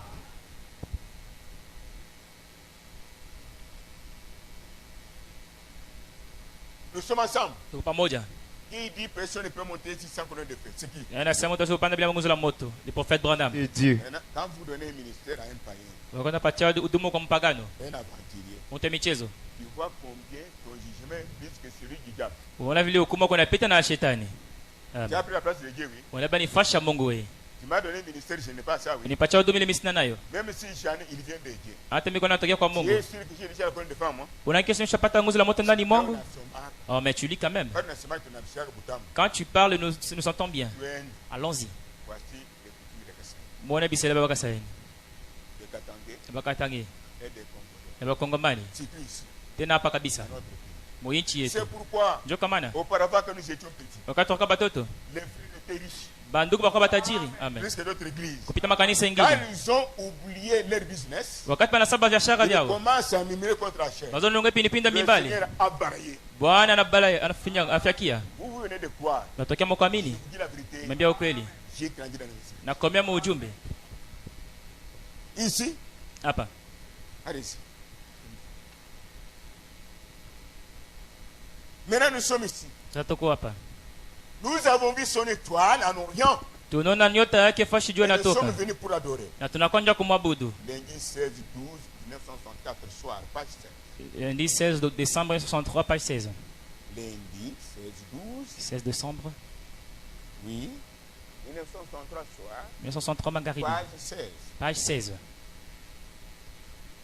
Nous sommes ensemble. Tuko pamoja. Qui dit personne ne peut monter ici sans connaître de fait? C'est qui? Anasema mtu asipopanda bila nguzo la moto. Le prophète Branham. C'est Dieu. Maintenant, quand vous donnez un ministère à un païen, Wakona patia huduma kwa mpagano. un aventurier, Mtu michezo. tu vois combien ton jugement est plus que celui du diable. Unaona vile hukumu kuna pita na shetani. Tu as pris la place de Dieu, oui. Unabani fasha Mungu wewe. Tu m'as donné un ministère, je n'ai pas ça, oui. Nipatia huduma ile mimi sina nayo. Même si j'en ai, il vient de Dieu. Hata mimi natokea kwa Tu Mungu. es sûr que j'ai déjà la colonne de femme, moi? Una question ushapata nguzo la moto ndani mwangu? Quand on a- Oh mais tu lis quand même. quand on a seulement ton absurde bouton, Quand tu parles nous sentons bien. tu es- Allons-y. voici les coutumes de Kassai, Muone bisele baba kasaini. de Katangé Bakatangi. et des Congolais. Na bakongomani. C'est tout ici, Tena hapa kabisa. dans notre pays. Moyinchi yetu. C'est pourquoi, Ndio kamana. auparavant que nous étions petits, Wakati waka batoto. les frères étaient riches, Bandugu bakwa batajiri. Amen. plus que d'autres églises. Kupita makanisa Quand ingine. ils ont oublié leur business, Wakati banasaba biashara ils vyao. commencent à murmurer contre la chair. Nazo nunge pinipinda Le mimbali. Seigneur a barré. Bwana anabala anafinya afyakia. Vous venez de croire. Natokea mkuamini. Je dis la vérité. Niambia ukweli. J'ai grandi dans le Messie. Nakomea mu ujumbe. Ici, Hapa. allez ici. Maintenant, nous sommes ici. Sasa tuko hapa. Nous avons vu son étoile en Orient. Tunaona nyota yake fashi jua Et nous sommes natoka. venus pour l'adorer. Na tunakwenda kumwabudu. Lundi 16 12 1964 soir, page 7. Lundi 16 décembre 1963 page 16. Lundi 16 12, 16 décembre oui, 1963 soir, 1963 Magharibi. page 16. Page 16.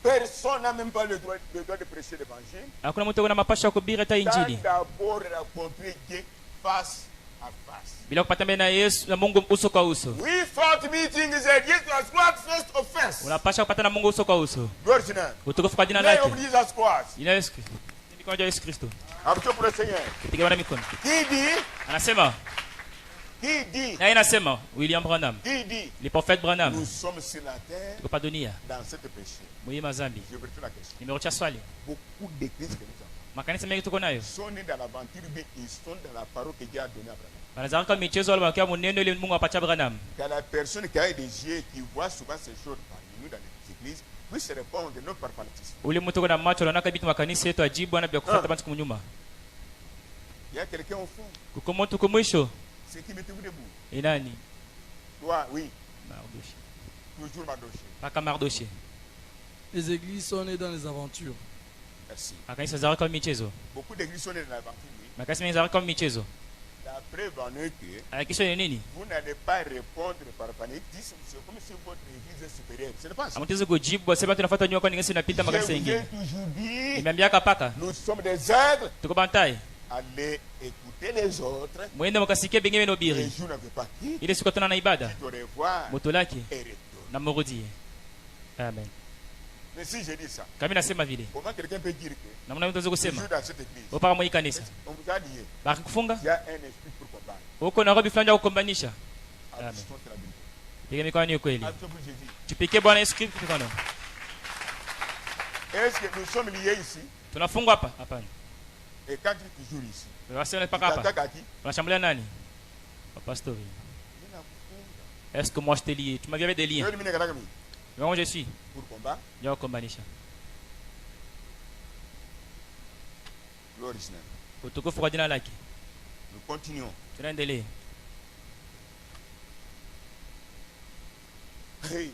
Personne n'a même pas le droit de prêcher l'évangile. Hakuna mtu ana mapasha ya kuhubiri hata Sans injili d'abord rencontrer Dieu face à face. bila kupata mbele na Yesu na Mungu uso kwa uso. We fought meetings and Jesus was not face to face. Unapasha kupata na Mungu uso kwa uso. Gloire to God. Utukufu kwa jina Name lake. of Jesus Christ. Jina la Yesu Kristo. Ni kwa jina la Yesu Kristo. Applaudissez pour le Seigneur. Piga bana mikono. Qui dit? Anasema, Qui dit? na inasema William Branham, Qui dit? le prophète Branham, Nous sommes sur la terre tuko pa dunia dans cette péché. mwenye mazambi. Je vais la question. Nimerudia swali. Beaucoup d'églises que nous avons Makanisa mengi tuko nayo. sont nés dans l'aventure, mais ils sont dans la parole que Dieu a donnée à Abraham. Wanazaraka michezo wala wakiwa muneno ile Mungu apatia Branham. Car la personne qui a des yeux, qui voit souvent ces choses parmi nous dans les églises, puisse répondre non par fanatisme. Ule mtu kuna macho anaona bitu makanisa yetu ajibu ana bila kufuata bantu kumnyuma. Il y a quelqu'un au fond. Kuko mtu kumwisho. C'est qui mettez-vous debout? Ni nani? Toi, oui. Mardoshi. Toujours Mardoché. Paka Mardoshi. Les églises sont nées dans les aventures. Merci. Makanisa zaraka michezo. Beaucoup d'églises sont nées dans l'aventure, oui. Makanisa mengi zaraka michezo. La preuve en est que Hakikisho ni nini? vous n'allez pas répondre par fanatisme. C'est comme si votre église est supérieure. Ce n'est pas ça. Amtizo kujibu wasema tunafuata nyuma kwa ningesi unapita Je makanisa vous ai mengine. toujours dit, Nimeambia paka. nous sommes des aigles. Tuko bantai. Allez écouter les autres. Mwende mkasikie bengine Les nobiri. jours n'avaient pas qui. Ile siku tuna na ibada. Au revoir. Moto lake Et retourne. na murudie. Amen. Mais si je dis ça, Kama nasema vile. comment quelqu'un peut dire que Namna mtu toujours kusema. dans cette église, Upaka mwe kanisa. on vous a lié. Bakikufunga. Il y a un esprit pour combattre. Huko na robi fulani ya kukombanisha. Attention, c'est la Bible. Piga mikono ni kweli. Attention pour Jésus. Tupike Bwana Yesu Kristo mikono. Est-ce que nous sommes liés ici? Tunafungwa hapa? Hapana. Et quand tu es toujours ici, Wasema tu paka hapa. t'attaques à qui? Unashambulia nani? Pastori. Est-ce que moi je t'ai lié? Tu m'avais avec des liens. Je vais le Comment je suis? pour combat. Je vais kukombanisha. Gloire au Seigneur. Utukufu kwa jina lake. Nous continuons. Tunaendelea. Hey.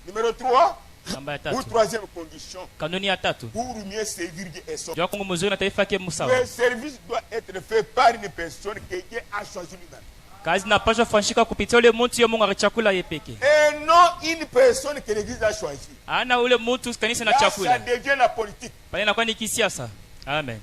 Numéro 3. Namba ya Ou tatu. troisième condition. Kanuni ya tatu. Pour mieux servir Dieu et son. Jua Kongo mzuri na taifa yake msawa. Le service doit être fait par une personne que Dieu a choisi lui-même. Kazi inapaswa kufanyika kupitia ule mtu yeye Mungu alichakula yeye peke. Et non une personne que l'Église a choisi. Ana ule mtu kanisa na Là, ça chakula. devient la politique. Pale inakuwa ni kisiasa. Amen.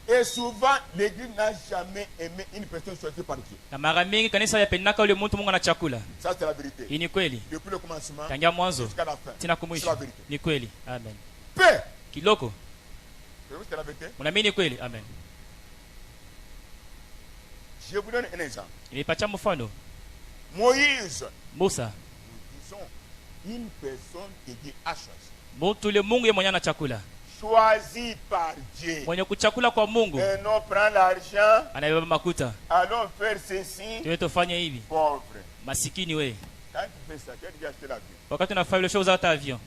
Et souvent, l'Église n'a jamais aimé une personne choisie par Dieu. Na mara mingi kanisa yapendaka ule mtu Mungu anachakula. Ça, c'est la vérité. Hii ni kweli. Depuis le commencement Tangia mwanzo jusqu'à la fin. tina C'est kumwisho. la vérité. Ni kweli. Amen. Peu. Kiloko. C'est la vérité. Unaamini kweli? Amen. Je vous donne un exemple. Nilipatia mfano. Moïse, Musa. nous disons, une personne que Dieu a choisie. Mtu ule Mungu yeye mwenyewe anachakula. Choisi par Dieu. Mwenye kuchakula kwa Mungu Et non prend l'argent, anabeba makuta. allons faire ceci. Tuwe tufanye hivi. Pauvre. Masikini we. Quand tu fais ça, tu as déjà acheté l'avion. Wakati unafanya ile show za avion.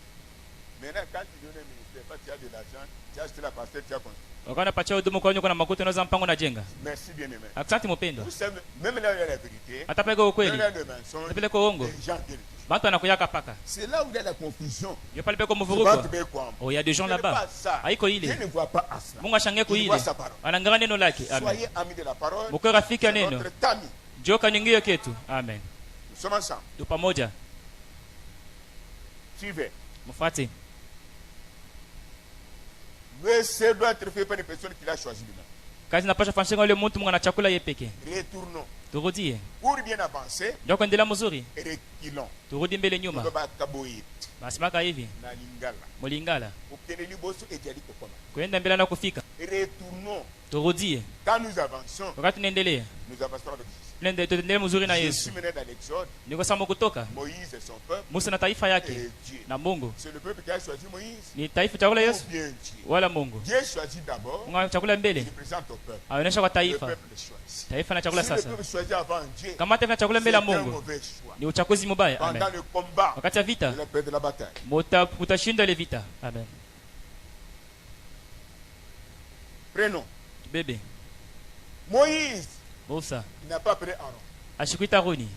Maintenant, quand tu donnes un ministère, tu as de l'argent, tu as acheté la pasteur, tu as construit. Wakana pacha huduma kwa nyuko na makuta unaweza mpango na jenga. Merci bien aimé. Asante mpendwa. Vous savez, même là où il y a la vérité, Hata pale kwa ukweli. même là où il y a le mensonge, Pale kwa uongo. les gens viennent. Watu wanakuyaka paka. C'est là où il y a la confusion. Yo pale kwa C'est pas mvuruko. trouver quoi. Oh, il y a des gens Ce n'est là-bas. pas ça. Haiko Dieu ile. ne voit pas à cela. Mungu ashangae Il kuile. voit sa parole. Anaangalia neno lake. Amen. Soyez amis de la parole. Mko rafiki ya C'est neno. notre tamis. Joka nyingio ketu. Amen. Nous sommes ensemble. Tu pamoja. Suivez. Mfuate. Le seul doit être fait par une personne qu'il a choisi lui-même. Kazi napasha fanyika yule mtu Mungu ana chakula yeye pekee. Retournons. Turudie. Pour bien avancer, Ndio kuendelea mzuri. reculons. Turudi mbele nyuma. Nous devons kaboyer. Basi maka hivi. Na lingala. Mulingala. Obtenir liboso et diali kokoma. Kuenda mbele na kufika. Retournons. Turudie. Quand nous avançons, Wakati tunaendelea. nous avancerons avec Jésus. Tuendelee mzuri na Je Yesu. suis mené dans l'Exode. Niko sama kutoka. Moïse et son peuple. Musa na taifa yake Et Dieu. na Mungu. C'est le peuple qui a choisi Moïse. Ni taifa chakula Ou Yesu bien Dieu. wala Mungu. Dieu choisit d'abord. Mungu chakula mbele. Il présente au peuple. Aonesha kwa Le taifa. peuple le choisit. Taifa na chakula Si le sasa. peuple choisit avant Dieu, Kama taifa na chakula c'est mbele ya un Mungu mauvais choix. ni uchaguzi mubaya. Amen. Pendant le combat, Wakati ya vita il a perdu la bataille. mutashinda ile vita. Amen. Prenons. Bebe. Moïse, Musa il n'a pas appelé Aaron. ashikuita Aroni.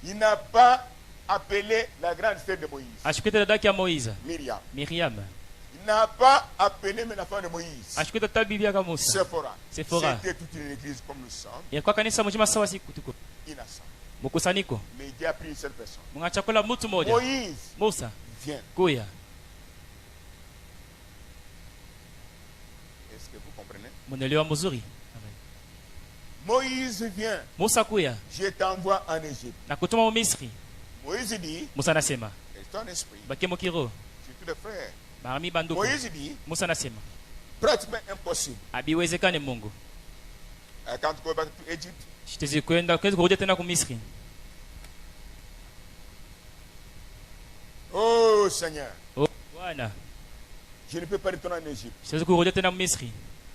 Il n'a pas appelé la grande sœur de Moïse, Ashikuita dadake ya Moiza, Myriam. Miriam. Il n'a pas appelé même la femme de Moïse, Ashikuita ta bibi yake Musa. Sephora. Sephora. C'était toute une église comme nous sommes, Ilikuwa kanisa mjima sawa siku tuko. innocent. Mkusanyiko. Mais Dieu a pris une seule personne. Mungu chakula mtu mmoja. Moïse, Musa, viens. kuya. Est-ce que vous comprenez? Munelewa mzuri. Amen. Moïse, viens. Musa kuya. Je t'envoie en Égypte. Na kutuma mu Misri. Moïse dit, Musa anasema, reste ton esprit. bakie mukiro. C'est tous les frères. Marami banduku. Moïse dit, Musa anasema, pratiquement impossible. abiwezekane Mungu. Quand tu vas to Égypte, Shitezi kwenda kurudia tena ku Misri. oh Seigneur, Oh, Bwana, je ne peux pas retourner en Égypte. siwezi kurudia tena mu Misri.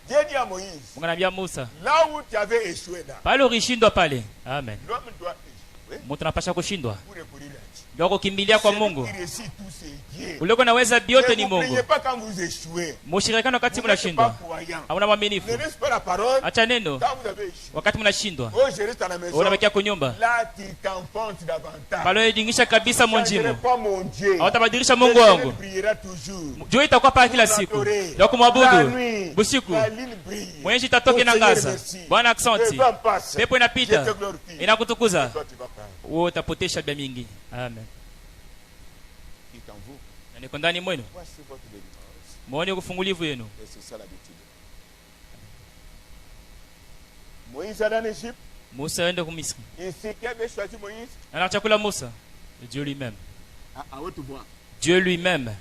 Dieu dit à Moïse, Mungu anambia Musa, là où tu avais échoué là, pale ulishindwa pale. Amen. l'homme doit échouer Mtu anapasha kushindwa. pour recourir à Dieu. Ndio kukimbilia kwa Celui Mungu. qui réussit tout, c'est Dieu. Uliko naweza biote ni Ne vous plaignez Mungu. pas quand vous échouez. Mushirikano wakati Vous n'êtes pas mnashindwa. croyant. Hauna mwaminifu. Ne laisse pas la parole Acha neno quand vous avez échoué. wakati mnashindwa. Oh, je reste à la maison. Unabakia kunyumba. Là, tu t'enfonces davantage. Pale unajingisha kabisa Je ne munjimu. pas mon Dieu. Hautabadilisha Mungu L'éternel wangu. brillera toujours. Jua itakuwa pale kila siku. Ndio kumwabudu. Busiku. La lune brille. Mwenyeji tatoke na ngaza. Bwana aksanti. Le vent passe. Pepo Je inapita. te glorifie. Inakutukuza. Toi, tu vas prendre. Wewe utapotesha bia mingi. Amen. Il est en vous. Na niko ndani mwenu. Voici votre délivrance. Muone ufungulivu wenu. Et c'est ça l'habitude. Moïse allait en Égypte. Musa aende ku Misri. Et c'est qui avait choisi Moïse? Ana chakula Musa. Dieu lui-même. À haute voix. Dieu lui-même.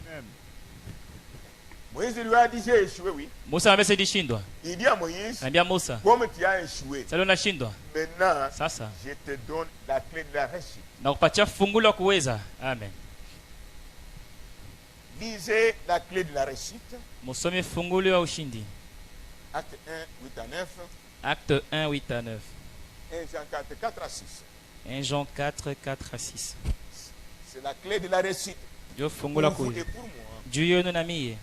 Moïse lui a dit, j'ai échoué, oui. Musa amesha dishindwa. Il dit à Moïse, Anambia Musa, comme tu as échoué, sasa unashindwa. maintenant, Sasa je te donne la clé de la réussite. na kupatia fungulo la kuweza. Amen. Lisez la clé de la réussite. Musome fungulo ya ushindi. Acte 1, 8 à 9. Acte 1, 8 à 9. 1 Jean 4, 4 à 6. 1 Jean 4, 4 à 6. C'est la clé de la réussite. Ndio fungulo la Pour vous et kuweza. pour moi. Juu yenu na mie.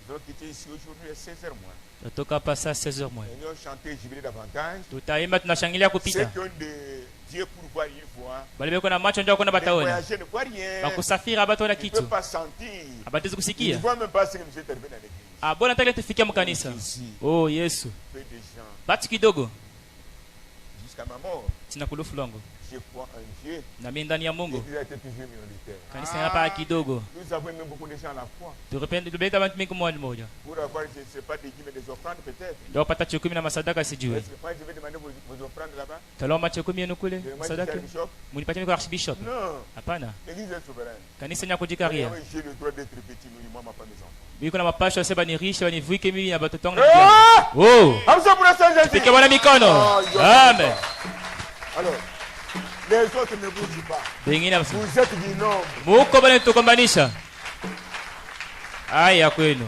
Nous allons quitter ici aujourd'hui à 16h moins. Tutatoka hapa saa 16h moins. Et nous allons chanter jubilé davantage. Tutaimba tunashangilia Ceux kupita. qui ont de Dieu pour voir, ils voient. Bali beko na macho ndio kuna Les bataona. voyageurs ne voient rien. Bakusafiri abatona Ils ne kitu. peuvent pas sentir. Abatizi Ils ne kusikia. voient même pas ce que nous est arrivé dans l'église. Ah, bona nataka tufikie mkanisa. Ici, Oh, Yesu. peu de gens, Batu kidogo. jusqu'à ma mort, Sina kulufu longo. je crois en Dieu. Na mimi ndani ya Mungu. L'église a été toujours minoritaire. Kanisa hapa kidogo. Nous avons même beaucoup de gens à la foi. Turepende tubeta bantu mingi mmoja mmoja. Pour avoir, je ne sais pas, des dîmes et des offrandes peut-être. Ndio pata chukumi na masadaka sijui. Est-ce que moi je vais demander vos offrandes là-bas? Taloma chukumi yenu kule Je vais sadaka. demander bishop? Munipatie kwa archbishop. Non. Hapana. L'église est souveraine. Kanisa nya kujikaria. Moi, j'ai le droit d'être petit, nous, moi, ma femme, mes enfants. Biko na mapasho sema ni riche bani vuike mimi na batoto wangu. Ah! Oh! Hamza pour l'instant, Jésus. Pike bwana mikono. Amen. Alors, les autres ne bougent pas. Bengine basi. Vous êtes du nombre. Muko bali tukombanisha. Aya kwenu.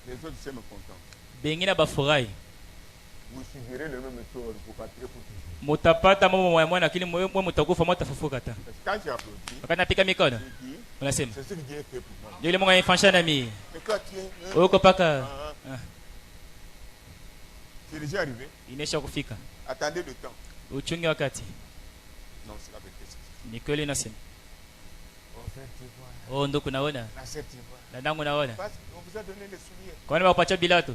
Les autres, c'est me content. Bengine bafurahi. vous subirez le même sort, vous partirez pour toujours. Mutapata mambo moya moya lakini mwe mutakufa mtafufuka ta. Quand tu applaudis, Wakati napiga mikono, tu dis, unasema c'est ce que Dieu fait pour moi. ndio ile Mungu anifanyisha na mimi. Mais quand tu es, Uko paka c'est déjà arrivé. inesha kufika. Attendez le temps. Uchunge wakati. Non, c'est la vérité. Ni kweli nasema. Oh, frère, tu vois. Oh, ndo kunaona. La sœur, tu vois. Na nangu naona. Parce qu'on vous a donné les souliers. Kwani wapacha bilato?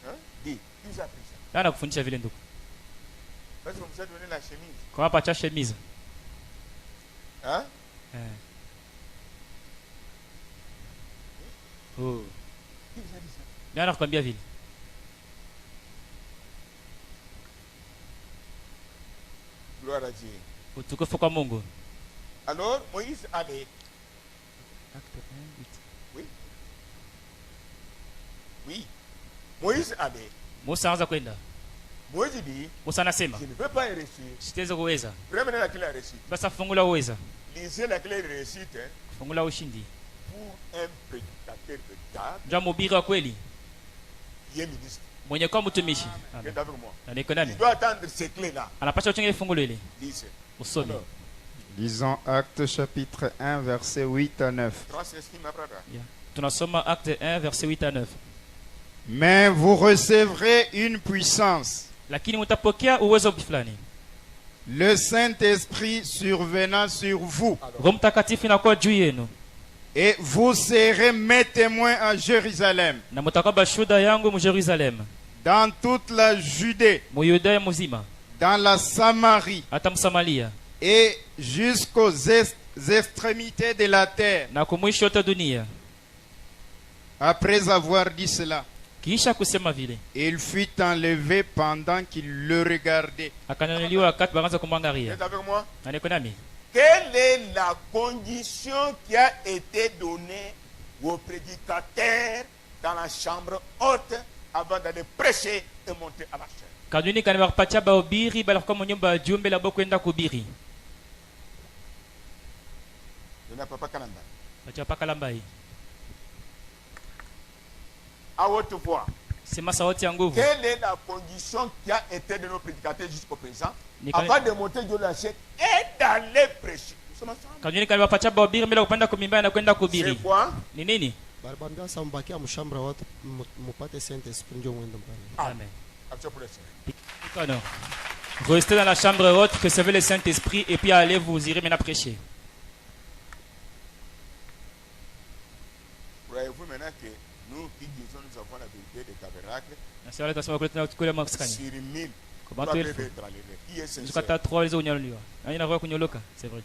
Hein? Dis, qui vous a pris ça? Nani kufundisha vile ndugu? Parce qu'on vous a donné la chemise. Kwa wapacha chemise. Hein? Oh. Qui vous a dit ça? Nani anakuambia vile? Gloire à Dieu. Utukufu kwa Mungu. Alors, Moïse allait. Oui. Oui. Moïse allait. Musa anza kwenda. Moïse dit, Musa anasema, je ne peux pas y réussir. sitaweza kuweza. Prenez la clé à réussite. Basi fungula uweza. Lisez la clé de réussite hein, Fungula ushindi. pour un prédicateur véritable. Ndio mhubiri wa kweli. Il est ministre. Mwenye kwa mtumishi. Qui Amen. est avec moi. Na niko Il nani? doit attendre ces clés-là. Anapaswa uchunge fungulo ile. Lisez. Usome. Alors, Lisons Actes chapitre 1, versets 8 à 9. transcrit ma brother. Yeah. Tunasoma Acte 1 verset 8 à 9. Mais vous recevrez une puissance, Lakini mtapokea uwezo fulani. le Saint-Esprit survenant sur vous, Roho Mtakatifu inakuwa juu yenu et vous serez mes témoins à Jérusalem, na mtakuwa bashuhuda yangu mu Yerusalemu, dans toute la Judée, mu Yudea mzima, dans la Samarie hata Msamaria et jusqu'aux extrémités de la terre. na kumwisho yote dunia. Après avoir dit cela, Kisha kusema vile, il fut enlevé pendant qu'il le regardait. akanyanyuliwa wakati bakaanza Vous kumwangalia. êtes avec moi? Na niko nami. Quelle est la condition qui a été donnée aux prédicateurs dans la chambre haute avant d'aller prêcher et monter à la chair? Kanuni kana bakupatia bahubiri balikuwa mu nyumba ya jumbe labo kwenda kuhubiri. Je n'ai pas Canada. Bacha paka lambai. À haute voix. Sema sauti ya nguvu. Quelle est la condition qui a été de nos prédicateurs jusqu'au présent Nicolas- avant de monter de la chair et d'aller prêcher? Nous sommes ensemble. Kanuni kana bapatia bahubiri mbele kupanda kumimba na kwenda C'est kuhubiri. quoi? Ni nini? Barabambia sambakia mshambra wote mupate Saint Esprit ndio mwende mbali. Amen. Action pour les sœurs. Mikono. Restez dans la chambre haute, recevez le Saint-Esprit et puis allez vous irez maintenant prêcher. Croyez-vous maintenant que nous qui disons nous avons la vérité des tabernacles Na sasa tutasema kule tunachukua maskani. sur 1000 Comment trois tu peuvent es? être enlevés. Qui est sincère? Tukata 3 walizo kunyanyuliwa. Na inavyo kunyoloka, c'est vrai.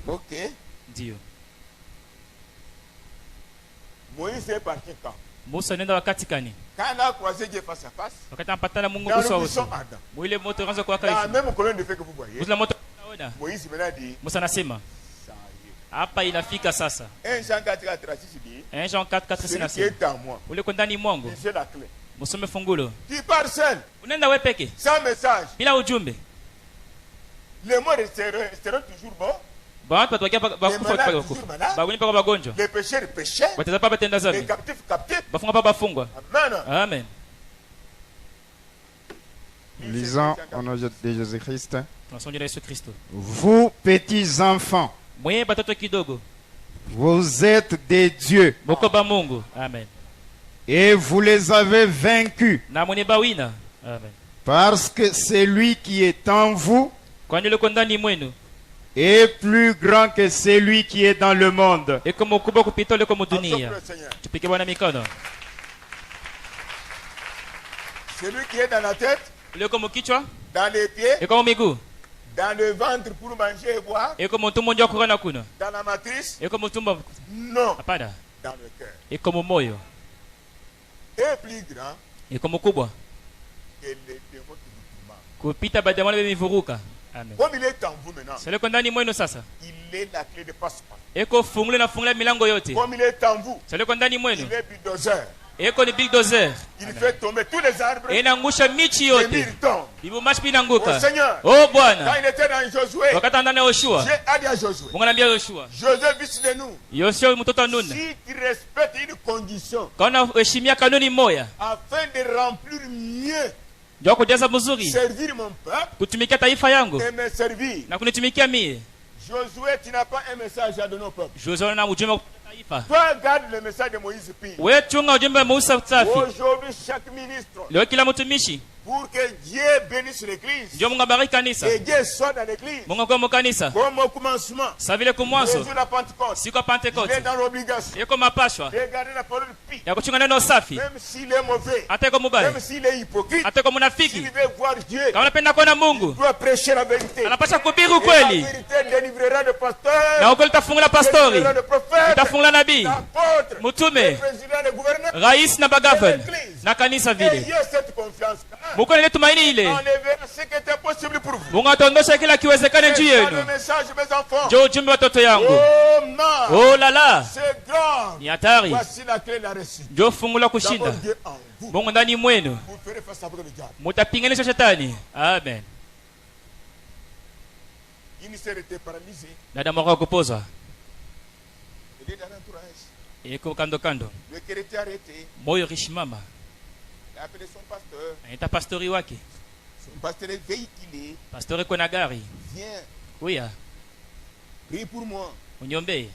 Ok. Ndio. Moïse est parti quand? Musa nenda wakati kani? Quand il a croisé Dieu face à face, Wakati anapatana Mungu dans uso le wa buisson uso. ardent, Mwile moto unaanza kuwaka dans la hivi. même colonne de feu que vous voyez, Uzla moto unaona. Moïse maintenant dit, Musa anasema, ça y est. hapa inafika sasa. 1 Jean 4:36 dit, 1 Jean 4:4 celui qui sinasema. est en moi, Ule kwa ndani mwangu, lisez la clé. musome fungulo. Tu pars seul, Unaenda wewe peke, sans message. bila ujumbe. Les mots resteront toujours bons. Bantu watakia bakufa watakufa. Baguni paka bagonjwa. Les pécheurs péchaient. Wateza pa batenda Les zambi. captifs captifs. Bafunga pa bafungwa. Amen. Amen. Lisons au nom de Jésus-Christ. Tunasoma jina la Yesu Kristo. Vous, petits enfants, Mwenye batoto kidogo. vous êtes des dieux Moko ba Mungu. Amen. et vous les avez vaincus, Na mwenye bawina. Amen. parce que celui qui est en vous Kwani ule kwa ndani mwenu est plus grand que celui qui est dans le monde. iko mkubwa kupita ule kwa Action dunia. pour le Seigneur. Tupike Bwana mikono. Celui qui est dans la tête, Ule kwa mkichwa, dans les pieds, iko miguu, dans le ventre pour manger et boire, iko mtumbo ndio kukana kuna. dans la matrice, Iko mtumbo non, hapana. dans le cœur. Iko moyo. Et plus grand Iko mkubwa que les démons qui vous tourmentent. kupita badamana bevivuruka. Amen. Comme il est en vous maintenant, Sasa iko ndani mwenu sasa. il est la clé de passe-passe. Iko fungule na fungula milango yote. Comme il est en vous, Sasa iko ndani mwenu. il est bulldozer. eko ni big dozer. Il fait tomber tous les arbres. Inaangusha michi Les yote. murs tombent. Bibumashi pia Oh inaanguka. Seigneur, Oh quand Bwana. il était dans Josué, Wakati ndani ya Yoshua. Dieu a dit à Josué, Mungu anambia Yoshua. Josué, fils de nous, Yoshua mtoto wa Nun. si tu respectes une condition Kana heshimia kanuni moja. afin de remplir mieux, Ndio kujaza mzuri. servir mon peuple Kutumikia taifa yangu et me servir. na kunitumikia mie. Josué, tu n'as pas un message à donner au peuple. Joshua na ujumbe kwa taifa. Toi, garde le message de Moïse Pire. Wewe chunga ujumbe wa Musa safi. Aujourd'hui, chaque ministre, Leo kila mtumishi pour que Dieu bénisse l'église ndio Mungu abariki kanisa. et Dieu soit dans l'église, Mungu kwa kanisa. comme au commencement, Sa vile kwa mwanzo. Jésus la Pentecôte, Siku ya il est Pentecote. dans l'obligation Yeko mapashwa de garder la parole pure, ya kuchunga neno safi. même s'il est mauvais, Hata iko mubaya. même s'il est hypocrite, Hata iko s'il munafiki. veut voir Dieu, Kama unapenda kuona il Mungu, doit prêcher la vérité. anapasha kuhubiri Et la ukweli. vérité délivrera de Na pasteurs, ukweli utafungula pastori. délivrera de prophètes, Utafungula nabii, d'apôtres, de mtume, présidents, de gouverneurs. rais na bagavani na kanisa vile. Ayez cette confiance. Mungu ile tumaini ile. Enlevez ce qui était possible pour vous. Mungu ataondosha kila kiwezekane juu C'est ça le yenu. message, mes enfants. Jo ujumbe watoto yangu. Oh man, Oh la la. c'est grand. Ni hatari. Voici la clé de la réussite. Jo fungu la D'abord kushinda. Dieu en vous. Mungu ndani mwenu. Vous ferez face avec le diable. Mutapinganisha shetani. Amen. Il s'est été paralysé. Dada mwaka kupozwa. Il est dans l'entourage. Iko kando kando. Le cœur était arrêté. Moyo kishimama. Il a appelé son pasteur. Anaita pastori wake. Son pasteur est véhiculé. Pastori kuna gari. Viens, Kuya. prie pour moi. Unyombe.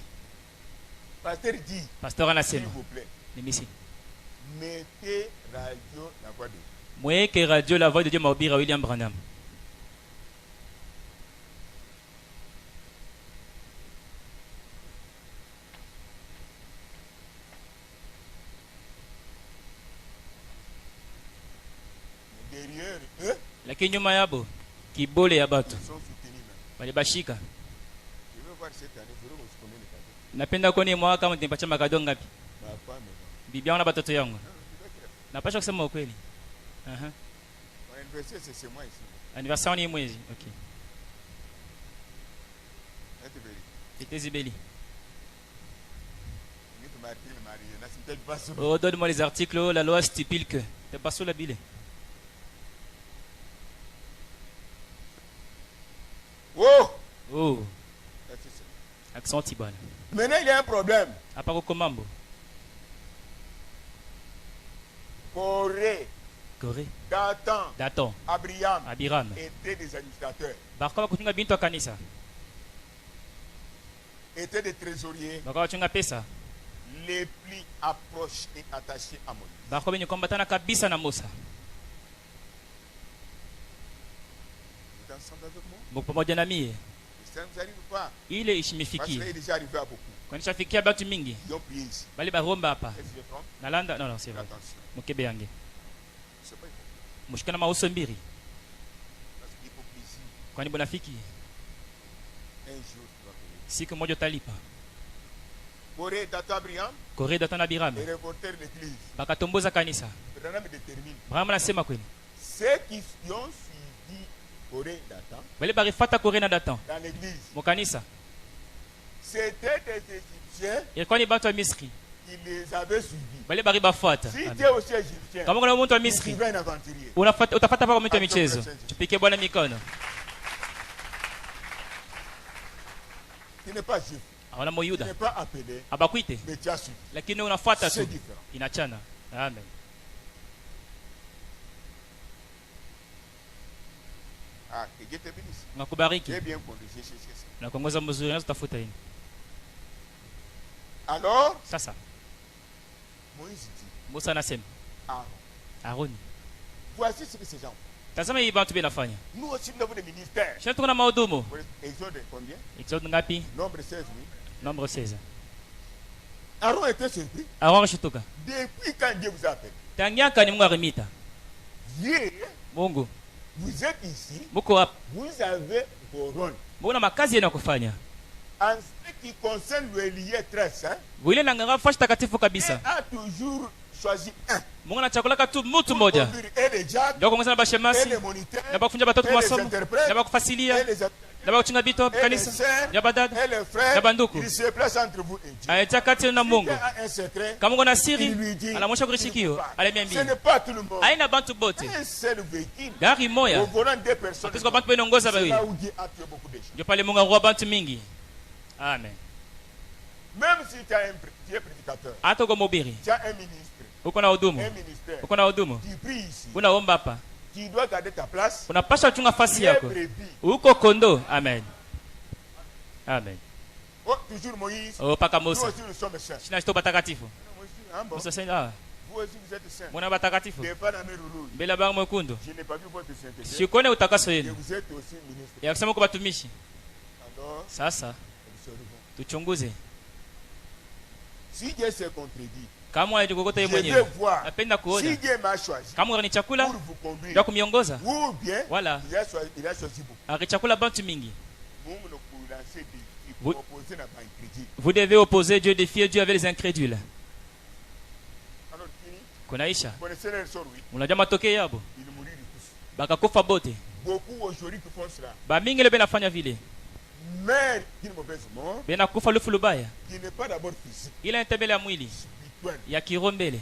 Pasteur dit, Pastor s'il anasema. vous plaît, Nimisi. mettez radio la voix de Dieu. Mweke radio la voix de Dieu mahubiri ya William Branham. Mais derrière eux, Lakini nyuma yabo kibole ya batu ils sont soutenus même. walibashika. Je veux voir cette année, vous aurez combien de cadeaux? Napenda kuona mwaka kama nipacha makado ngapi. Ma femme, non. Bibi yangu na batoto yangu. Non, je veux que- Napasha kusema ukweli. Aha. Mon anniversaire, c'est ce mois ici. Anniversaire ni mwezi. Okay. Être vérité. Itezibeli. Il faut marquer le mari. Là, c'est peut-être pas ça. Oh, donne-moi les articles. Oh, la loi stipule que. T'es pas sous la bile. Oh! Oh, Ça, c'est ça. accent tibane. Maintenant, il y a un problème. Apako komambo. Corée, Corée. Dathan, Daton. Abraham Abiram. étaient des administrateurs, Bakaba kuchunga bintu wa kanisa. étaient des trésoriers. Bakaba kuchunga pesa. Les plis approchent et attachés à Moïse. Bakaba benye kombatana kabisa na Musa. Vous êtes ensemble avec moi? Mungu pamoja na mie. Et ça ne vous arrive pas. Ile Parce ishimifikia. qu'il est déjà arrivé à beaucoup. Kwani shafikia batu mingi. Ils ont prié ici. Bali baromba hapa. Est-ce que je trompe? Nalanda non non c'est vrai. Attention. Mukebe yange. C'est pas hypocrite. Mushikana mauso mbiri. Parce que l'hypocrisie, Kwani bonafiki un jour, tu vas payer. siku moja utalipa. Corée, Dathan, Abraham, Corée Datan Abiram. les reporters de l'église. Bakatomboza kanisa. Abraham détermine. Brahma nasema kweli. Ceux qui ont suivi Corée, Dathan, Bale barifata Corée na Datan. dans l'église, Mukanisa. c'était des Égyptiens Ilikuwa ni batu wa Misri. qui les avaient suivis. Bale bari bafuata. Si tu es aussi égyptien, Kama kuna mtu wa tu Misri, vas un aventurier. utafata paka mtu wa michezo. Tupike Bwana mikono. Tu n'es pas juif, Hawana tu moyuda. n'es pas appelé, Abakuite. mais tu as suivi. Lakini unafuata C'est tu. différent. Inachana. Amen. Ah, que Dieu te bénisse. Nakubariki. J'ai bien conduit, c'est ça. Na kuongoza mzuri na tutafuta hili. Alors, Sasa Moïse dit, Musa anasema, Aaron, Aroni, voici ce que ces gens font. tazama hii bantu binafanya. Nous aussi, nous avons des ministères. Sisi tuko na mahudumu. Exode combien? Exode ngapi? Nombre 16, oui. Nombre 16. Aaron était surpris. Aaron shituka. Depuis quand Dieu vous a appelé? Tangiaka ni Mungu arimita. Dieu, Mungu, vous êtes ici, muko hapa. vous avez vos rôles. Mbona makazi yenu ya kufanya? En ce qui concerne le lié très saint, Vile na ngara fashi takatifu Dieu kabisa. a toujours choisi un. Mungu anachakulaka tu mtu Pour mmoja. conduire et les diacres, Ndio kumweza na et bashemasi les moniteurs, na bakufunja batoto et les masomo interprètes, na bakufasilia et les Ndaba kuchunga bito et les kanisa. sœurs Ya badada. et les frères, Ya banduku. il se place entre vous et Dieu. Aita kati na Si Mungu. quelqu'un a un secret, Kama uko na il siri, lui dit, anamwonyesha il kurishikio. vous parle. Alemiambia. Ce n'est pas tout le monde. Haina bantu bote. Un seul véhicule. Gari moya. Au volant deux personnes. Kristo bantu benongoza C'est bawili. là où Dieu a tué beaucoup de gens. Ndio pale Mungu aroa bantu mingi. Amen. Même si tu es prédicateur, Hata uko mhubiri, tu as un ministre, uko na hudumu, un ministère, uko na hudumu, tu pries ici, unaomba hapa, tu dois garder ta place. unapasha kuchunga fasi Tu es yako. brebis. Uko kondo. Amen. Amen. Oh, toujours Moïse. Oh, paka Nous Musa. aussi nous sommes saints. Shina shito batakatifu. Moïse, hein, bon. Musa sema, Vous aussi vous êtes saints. mwana batakatifu. Devant la mer rouge. Mbele bangu mwekundu. Je n'ai pas vu votre sainteté. Sikone utakaso Et yenu. vous êtes aussi ministre. Ya kusema kwa batumishi. Alors, Sasa observons. tuchunguze. Si Dieu s'est contredit, Kama unajikokota yeye je veux mwenyewe. voir Napenda si kuona Dieu m'a choisi kama unani chakula pour vous conduire ndio kumiongoza ou bien wala il a choisi beaucoup. akichakula bantu mingi. Mungu ne peut lancer des défis Vous- pour opposer n'a pas incrédule. Vous devez opposer Dieu, défier Dieu avec les incrédules. Alors fini. Kunaisha. Vous connaissez leur sort, oui. Unajua matokeo yabo? Ils mourront tous. Bakakufa bote. Beaucoup aujourd'hui qui font cela. Ba mingi le benafanya vile. Mais d'une mauvaise mort Benakufa lufu lubaya. qui n'est pas d'abord physique, Ila ntembele ya mwili spirituel. ya kiroho mbele.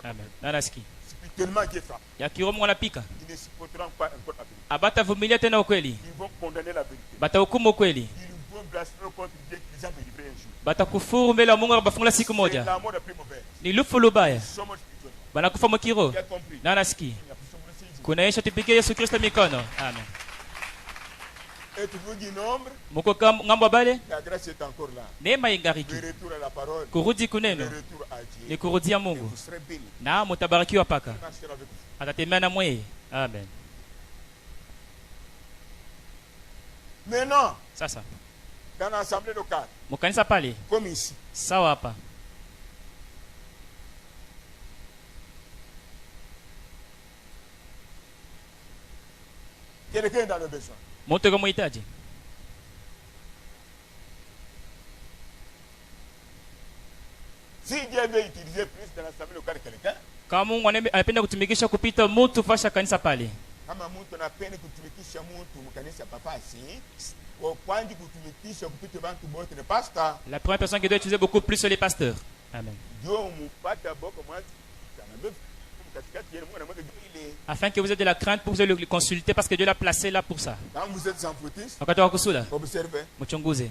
Amen. Nanasikia. Spirituellement Dieu frappe. Ya kiroho Mungu anapika. Ils ne supporteront pas encore la vérité. Abatavumilia tena ukweli. Ils vont condamner la vérité. Batahukumu ukweli. Ils vont blasphémer contre Dieu qui les a délivrés un jour. Batakufuru mbele ya Mungu akabafungula siku C'est moja. la mort la plus mauvaise. Ni lufu lubaya. Ils sont morts spirituellement. Banakufa mkiroho. Qui a compris? Nanasikia. Il y a plus de Jésus. Kunaisha tupigie Yesu Kristo mikono. Amen. Et tu vous dis nombre, Muko ngambo bale? la grâce est encore là. Neema ingariki. Le retour à la parole, Kurudi le kuneno retour à Dieu. ni kurudia Et Mungu. vous serez bénis. Na mutabarikiwa paka. Il marchera avec vous. Atatembea na mweye. Amen. Maintenant, Sasa dans l'assemblée locale, mukanisa pale comme ici, sawa hapa, quelqu'un est dans le besoin. mtu kama muhitaji, Si Dieu veut utiliser plus dans l'assemblée locale quelqu'un, kama Mungu anapenda kutumikisha kupita mtu fasha kanisa pale, kama mtu anapenda kutumikisha mtu mkanisa papa asi, kwa kwanza kutumikisha kupita bantu bote ni pastor, la première personne qui doit utiliser beaucoup plus sur les pasteurs. Amen. ndio mpata boko mwanzo kana katikati yenu mwana mmoja ile. Afin que vous ayez de la crainte pour vous le consulter parce que Dieu l'a placé là pour ça. Quand vous êtes en foutis, Wakati wa kusula observez. mchunguze.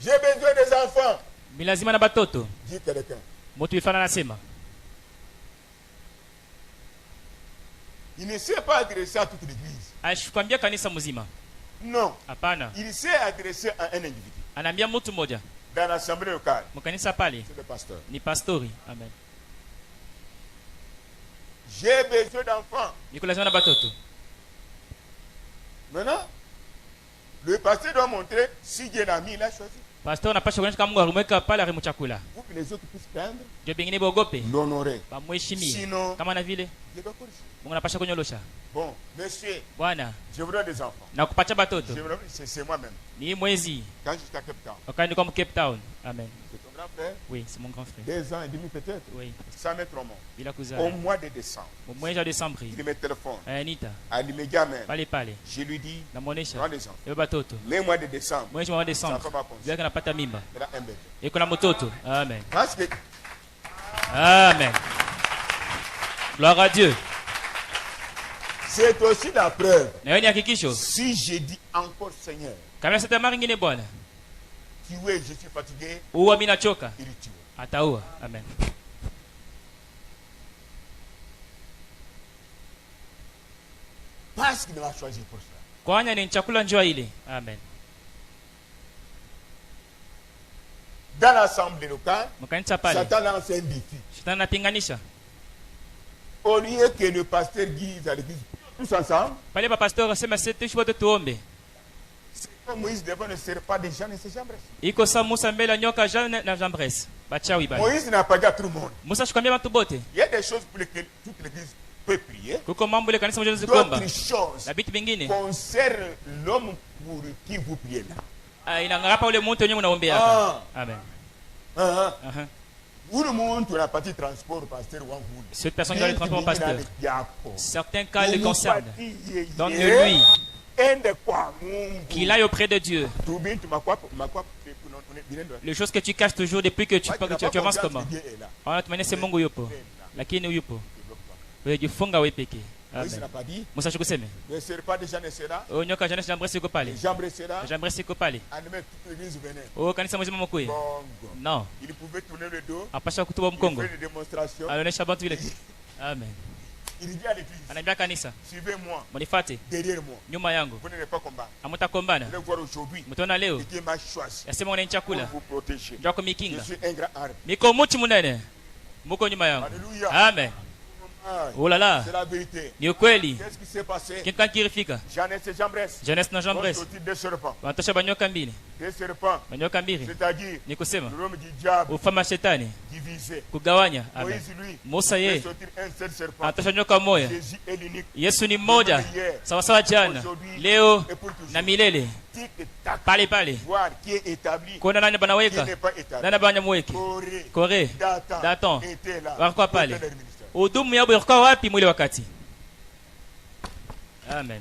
J'ai besoin des enfants, Ni lazima na batoto. dit quelqu'un. Mtu ifana anasema Il ne s'est pas adressé à toute l'église. ashikwambia kanisa mzima. Non, Hapana. il s'est adressé à un individu. Anaambia mtu mmoja Dans l'assemblée locale, mkanisa pale c'est le pasteur. ni pastori. Amen. J'ai besoin d'enfants. Niko lazima na batoto. Maintenant, le pasteur doit montrer si Dieu l'a mis, il a choisi. Pastor anapasha kuonyesha kama Mungu alimweka pale alimchakula. Pour que les autres puissent prendre, Ndio bengine bogope. l'honorer. Bamheshimie. Sinon, Kama na vile Dieu doit corriger. Mungu anapasha kunyolosha. Bon, monsieur, Bwana, je vous donne des enfants. na kupacha batoto. C'est moi-même. Ni mwezi Quand j'étais à Cape Town, wakati kwa Cape Town. Amen. c'est ton grand frère, Oui, c'est mon grand frère. 2 ans et demi peut-être, Oui, sans mettre au monde. bila Au kuzaa. mois de décembre, Au mwezi wa Desemba. il me téléphone. Anita, À l'immédiat même, pale pale. je lui dis, Namuonesha. prends les enfants. Yo batoto. Le mois de décembre, Mwezi wa ça Desemba. va pas penser. Bila kanapata mimba. Il a un bébé. Iko na mtoto. Amen. Parce que Amen. Gloire à Dieu. c'est aussi la preuve. Na wewe ni hakikisho. Si je dis encore Seigneur, Kama sasa mara nyingine Bwana, tu es, je suis fatigué, uwa mimi nachoka, il tue. ataua. Amen. Parce qu'il m'a choisi pour ça. Kwani ni chakula njoo ile. Amen. Dans l'assemblée locale, Mkanisa pale. Satan lance un défi. Shetani anapinganisha. Au lieu que le pasteur dise à l'église, tous ensemble, Pale pa pastor asema sisi wote tuombe. c'est comme Moïse devant ne sert pas des gens et ses chambres. Iko sa Musa mbele ya nyoka Jean na Jambres. Bachawi bale. Moïse n'a pas dit à tout le monde. Musa shikwambia watu bote. Il y a des choses pour lesquelles toute l'église peut prier. kuko mambo ile kanisa moja zikuomba D'autres choses na vitu vingine concernent l'homme pour qui vous priez là. inangapa ule mtu wenyewe unaombea. Amen. Où le monde la partie transport pasteur Wangul. Cette personne qui a le transport pasteur. Certains cas le concernent. Donne-lui qu'il aille auprès de Dieu. Les choses que tu caches toujours depuis que tu avances comment? C'est Mungu yupo. Lakini yupo. Wewe jifunga wewe pekee. Amen. Musa shukuseme. Nyoka jana jambre siko pale. Jambre siko pale. Kanisa mzima mkuu. Non. Il pouvait tourner le dos. Apasha kutuba mkongo. Faire des démonstrations. Anaonesha bantu vile. Amen. Il dit à l'église. Anaambia kanisa. Suivez-moi. Mnifuate. Derrière moi. Nyuma yangu. Vous n'allez pas combattre. Hamtakombana. Vous allez voir aujourd'hui. Mtaona leo. Dieu m'a choisi. Yasema una chakula. Pour vous protéger. Ndio kumikinga. Je suis un grand arbre. Niko mti munene. Muko nyuma yangu. Alléluia. Amen. Oh là là. C'est la vérité. Ni ukweli. Qu'est-ce qui s'est passé? Kinga kirifika. Jeunesse et Jambres. Jeunesse na Jambres. Des serpents. Wanatosha banyoka mbili. Des serpents. Banyoka mbili. C'est-à-dire ni kusema l'homme du diable. Ufama shetani. Divisé. Kugawanya. Amen. Moïse lui. Musa ye. Un seul serpent. Anatosha nyoka moja. Jésus est l'unique. Yesu ni mmoja. Sawa sawa jana. Leo na milele. Pale pale. Voir qui est établi. Kuna nani banaweka? Nani banamweka? Kore. Datan. Wako pale. Udumu yabo yako wapi mwili wakati? Amen.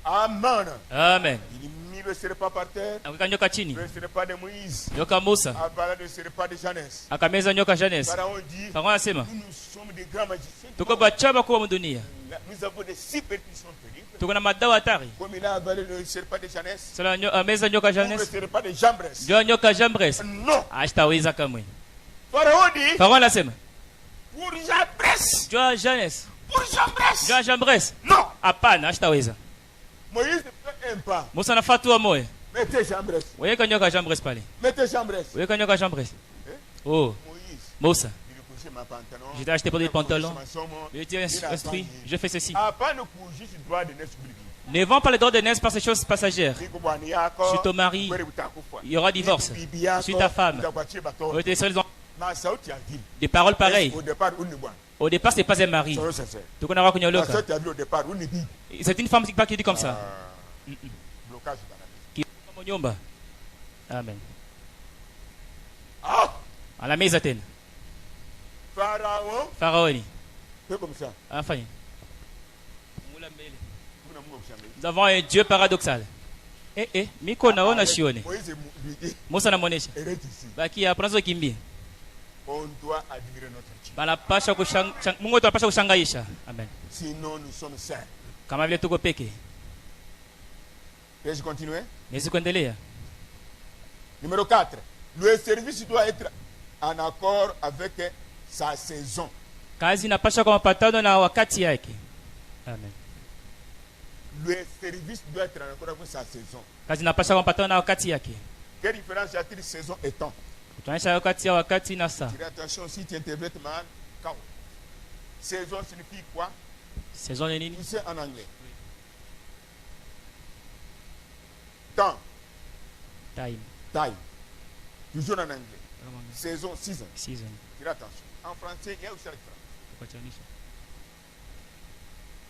Amen. Amen. Il mit le serpent par terre. Nyoka chini. Le serpent de Moïse. Nyoka Musa. Avala le serpent de Janès. Akameza nyoka Janès. Pharaon dit. Pharaon asema. Nous sommes des grands magiciens. Tuko bachaba kwa dunia. Nous avons des superstitions terribles. Tuko na madawa hatari. Comme il a avalé le serpent de Janès. Sala ameza nyoka Janès. Le serpent de Jambres. Nyoka Jambres. Non. Ashtaweza kamwe. Pharaon dit. Pharaon asema. Pour Jambres. Joa Janès. Pour Jambres. Joa Jambres. Non. Hapana, ashtaweza. Moïse fait un pas. Musa nafatua moyo. Mettez Jambres. Weka nyoka Jambres pale. Mettez Jambres. Weka nyoka Jambres. Oh. Moïse. Musa. J'ai acheté pour des pantalons. Esprit, je fais ceci. Ne vends pas les droits de naissance par ces choses passagères. Je suis ton mari. Il y aura divorce. Je suis ta femme. Des paroles pareilles. Au départ, ce n'est pas un mari. C'est une femme qui dit comme ça. Amen. À la maison d'Athènes. Pharaon. Comme ça. Enfin. Nous avons un Dieu paradoxal. Miko naona shione. Musa namuonesha. Baki apanazo kimbia. On doit admirer notre Dieu. Banapasha Mungu tunapasha kushangaisha. Amen. Sinon nous sommes saints. Kama vile tuko peke. Vais-je continuer? Nisi kuendelea. Numéro 4. Le service doit être en accord avec sa saison. Kazi inapasha kwa mapatano na wakati yake. Amen. Le service doit être en accord avec sa saison. Kazi inapasha kwa mapatano na wakati yake. Quelle différence y a-t-il saison et temps? Tunaisha wakati ya wakati na saa. Attention si tu interprètes mal. Quand? Saison signifie quoi? Saison ni nini? C'est en anglais. Temps. Time. Time. Toujours en anglais. Saison, season. Season. Tire attention. En français, il y a aussi la différence.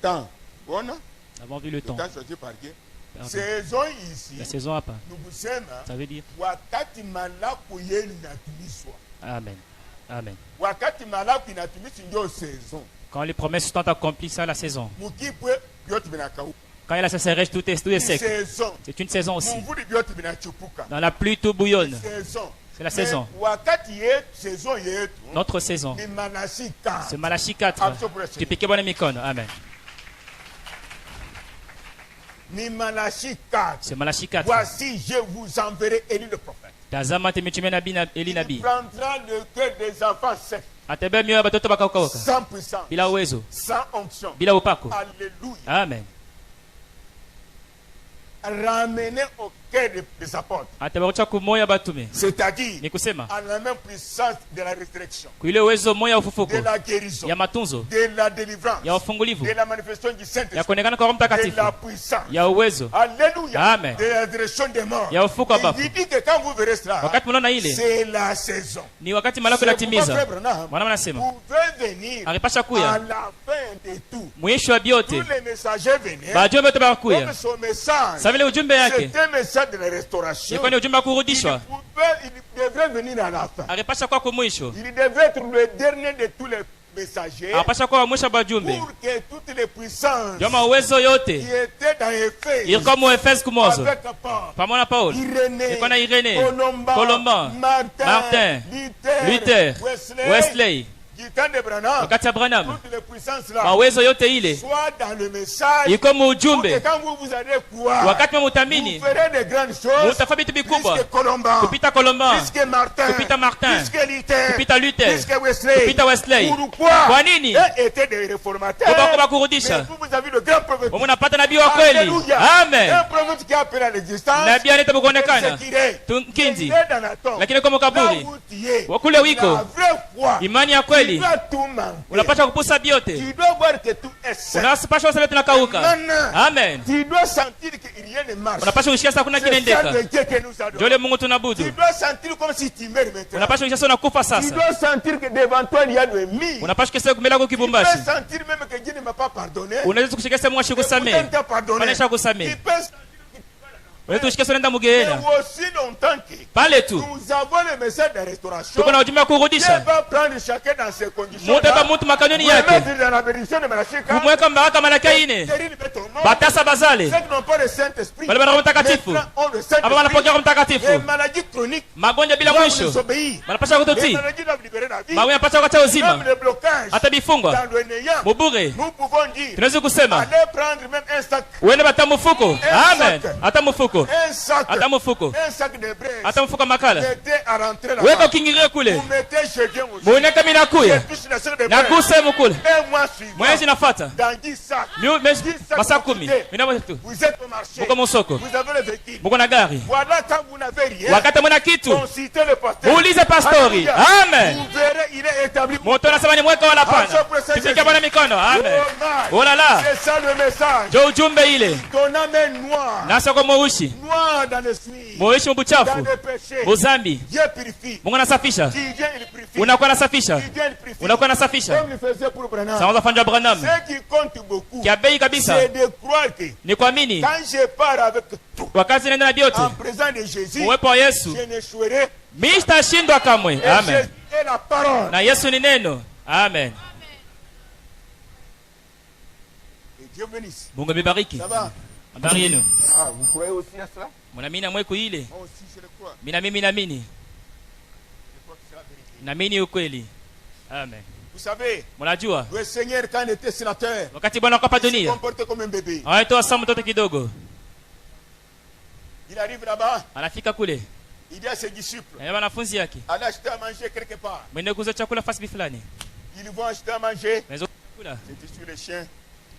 Temps. Bon, non? Nous avons vu le temps. Le temps choisi par Dieu. Saison ici. La saison à part. Nous vous aimons. Ça veut dire. Wakati malaku yenu inatimizwa. Amen. Amen. Wakati malaku inatimizwa ndio saison. Quand les promesses sont accomplies, ça la saison. Mukipwe byote binakauka. Quand il y a la sécheresse, tout est sec. C'est une saison aussi. Dans la pluie, tout bouillonne. C'est la saison. Notre saison. C'est Malachie 4. Tu piques bon Mikon. Amen. C'est Malachie 4. Voici, je vous enverrai Élie le prophète. Il prendra le cœur des enfants secs. Sans puissance. Sans onction. Alléluia. Amen. Ramener au cœur des apôtres. atabarudisha kumoyo batume. C'est-à-dire Ni kusema à la même puissance de la résurrection, kuile uwezo moyo ya ufufuko, de la guérison, ya matunzo, de la délivrance, ya ufungulivu, de la manifestation du ya Saint-Esprit, kuonekana kwa Roho de Mtakatifu, la puissance. ya uwezo, Alléluia. Amen. De la résurrection des morts. ya ufufuko wa bafu. Il dit que quand vous verrez cela, Wakati mnaona ile c'est la saison. ni wakati malako C'est pourquoi, inatimiza. frère Branham, Mwana anasema vous pouvez venir alipasha à kuya la fin de tout. mwisho wa biote, Tous les messagers venaient. bajumbe wote Comme barakuya. son message, Sa vile ujumbe yake c'était un message de la restauration. ilikuwa ni ujumbe wa Il kurudishwa, devrait venir à la fin. alipasha kuwa kwa mwisho, Il devait être le dernier de tous les messagers alipasha kuwa wa mwisho wa bajumbe. pour que toutes les puissances Joma uwezo yote qui étaient dans Éphèse ilikuwa mu Efeso kumozo avec Paul, pamoja na Paulo, Irénée, ilikuwa na Irene, Colomban, Colomban, Martin, Luther, Wesley. Du temps de Branham, Wakati ya Branham toutes les puissances là, mawezo yote ile soit dans le message, ilikuwa mu pour que ujumbe. quand vous allez croire, Wakati vous mutamini ferez de grandes choses, mutafanya vitu vikubwa plus que Colomban, kupita Colomban, plus que Martin, kupita Martin, plus que Luther, kupita Luther, plus que Wesley. kupita Wesley. Pourquoi? Kwa nini? Eux étaient des réformateurs. Kwa Mais kurudisha vous avez le grand prophète. mnapata nabii wa kweli. Alléluia. Amen. Un prophète qui appelle à l'existence. Nabii anaita kuonekana C'est qu'il est. Tunkinzi. Il est dans la tombe. Lakini kama Là kaburi où tu es, wakule wiko la vraie foi, imani ya tu kweli dois tout manquer. unapasha kupusa biote, Tu dois voir que tout est sain. unapasha kusema tunakauka. Amen. Tu dois sentir que rien ne marche. Unapasha kusikia sasa kuna C'est ça kinaendeka. le Dieu que nous adorons. Jole Mungu tunabudu. Tu dois sentir comme si tu meurs maintenant. Unapasha kusikia sasa unakufa Tu sasa. dois sentir que devant toi il y a le mire. Unapasha kusikia kumela kwa Tu kibumbashi. peux sentir même que Dieu ne m'a pas pardonné. Unaweza kusikia sasa Mungu ashikusamee. Pourtant, t'a pardonné. Anesha kusamee. Tu peux sentir Unaweza kusikia sasa nenda que mugehena. aussi longtemps que Pale tu. nous avons le message de restauration, Tuko na ujumbe wa Dieu kurudisha. va prendre chacun dans ses conditions. Mungu aba mtu makanuni yake. Mettre dans la bénédiction de Malachika. Kumweka mbaraka Malaka ine. Batasa bazale. Ceux qui n'ont pas le Saint-Esprit, Wale wana Roho Mtakatifu. maintenant ont le Aba Saint-Esprit. wanapokea Roho Mtakatifu. Les maladies chroniques Magonjwa bila doivent mwisho. nous obéir. Wanapasha Les kututii. maladies doivent libérer la vie. Magonjwa yanapasha kuacha uzima. Même les blocages Hata bifungwa. dans le néant. Mubure. Nous pouvons dire, Tunaweza kusema allez prendre même un sac, uende bata mfuko. Amen. Hata mfuko. un sac, Hata mfuko. un sac de braise. Hata mfuko makala. Mettez à rentrer Weka là-bas. ukingirie kule. Vous mettez je viens aussi. Muoneka mimi nakuya. Je touche le sac de braise. Nagusa hemu kule. Un mois suivant, Mwezi nafuata. dans 10 sacs, Masaa 10. Mina tu. vous êtes au marché. Muko msoko. Vous avez le véhicule. Muko na gari. Voilà quand vous n'avez rien. Wakati mwana kitu. Consultez le pasteur. Muulize pastori. Alléluia. Amen. Vous verrez, il est établi. Moto anasema ni mweka wala pana. Tupike Bwana mikono. Amen. Oh la la. C'est ça le message. Jo ujumbe ile. Ton âme est noire. Nasa kwa mweushi. Noire dans l'esprit. Mweushi Dans mbuchafu. le péché. Muzambi. Dieu purifie. Mungu anasafisha. Qui vient, il purifie. Unakuwa nasafisha. Qui vient, il purifie. Unakuwa nasafisha. Comme il faisait pour Branham. Sawa fanja Branham. Ce qui compte beaucoup, Kia bei kabisa. c'est de croire que Ni kuamini. quand je pars avec tout, Wakati nenda na biote. en présence de Jésus, Uwepo wa Yesu. je n'échouerai. Mimi sitashindwa kamwe. Et Amen. Jésus est la parole. Na Yesu ni neno. Amen. Et Dieu bénisse. Mungu amebariki. Ça va? Habari yenu. Ah, vous croyez aussi à cela? Mnaamini mweku ile? Moi aussi, je le crois. Mimi naamini. Je crois que c'est la vérité. Naamini ukweli. Amen. Vous savez, Mnajua le Seigneur, quand il était sénateur, wakati Bwana akapa il se dunia, comportait comme un bébé. anaitoa saa mtoto kidogo. Il arrive là-bas, Anafika kule. il dit à ses disciples, Na wanafunzi yake, allez acheter à manger quelque part. mwende kuuza chakula fasi fulani. Ils vont acheter à manger. Mwezo kula. J'étais sur les chiens.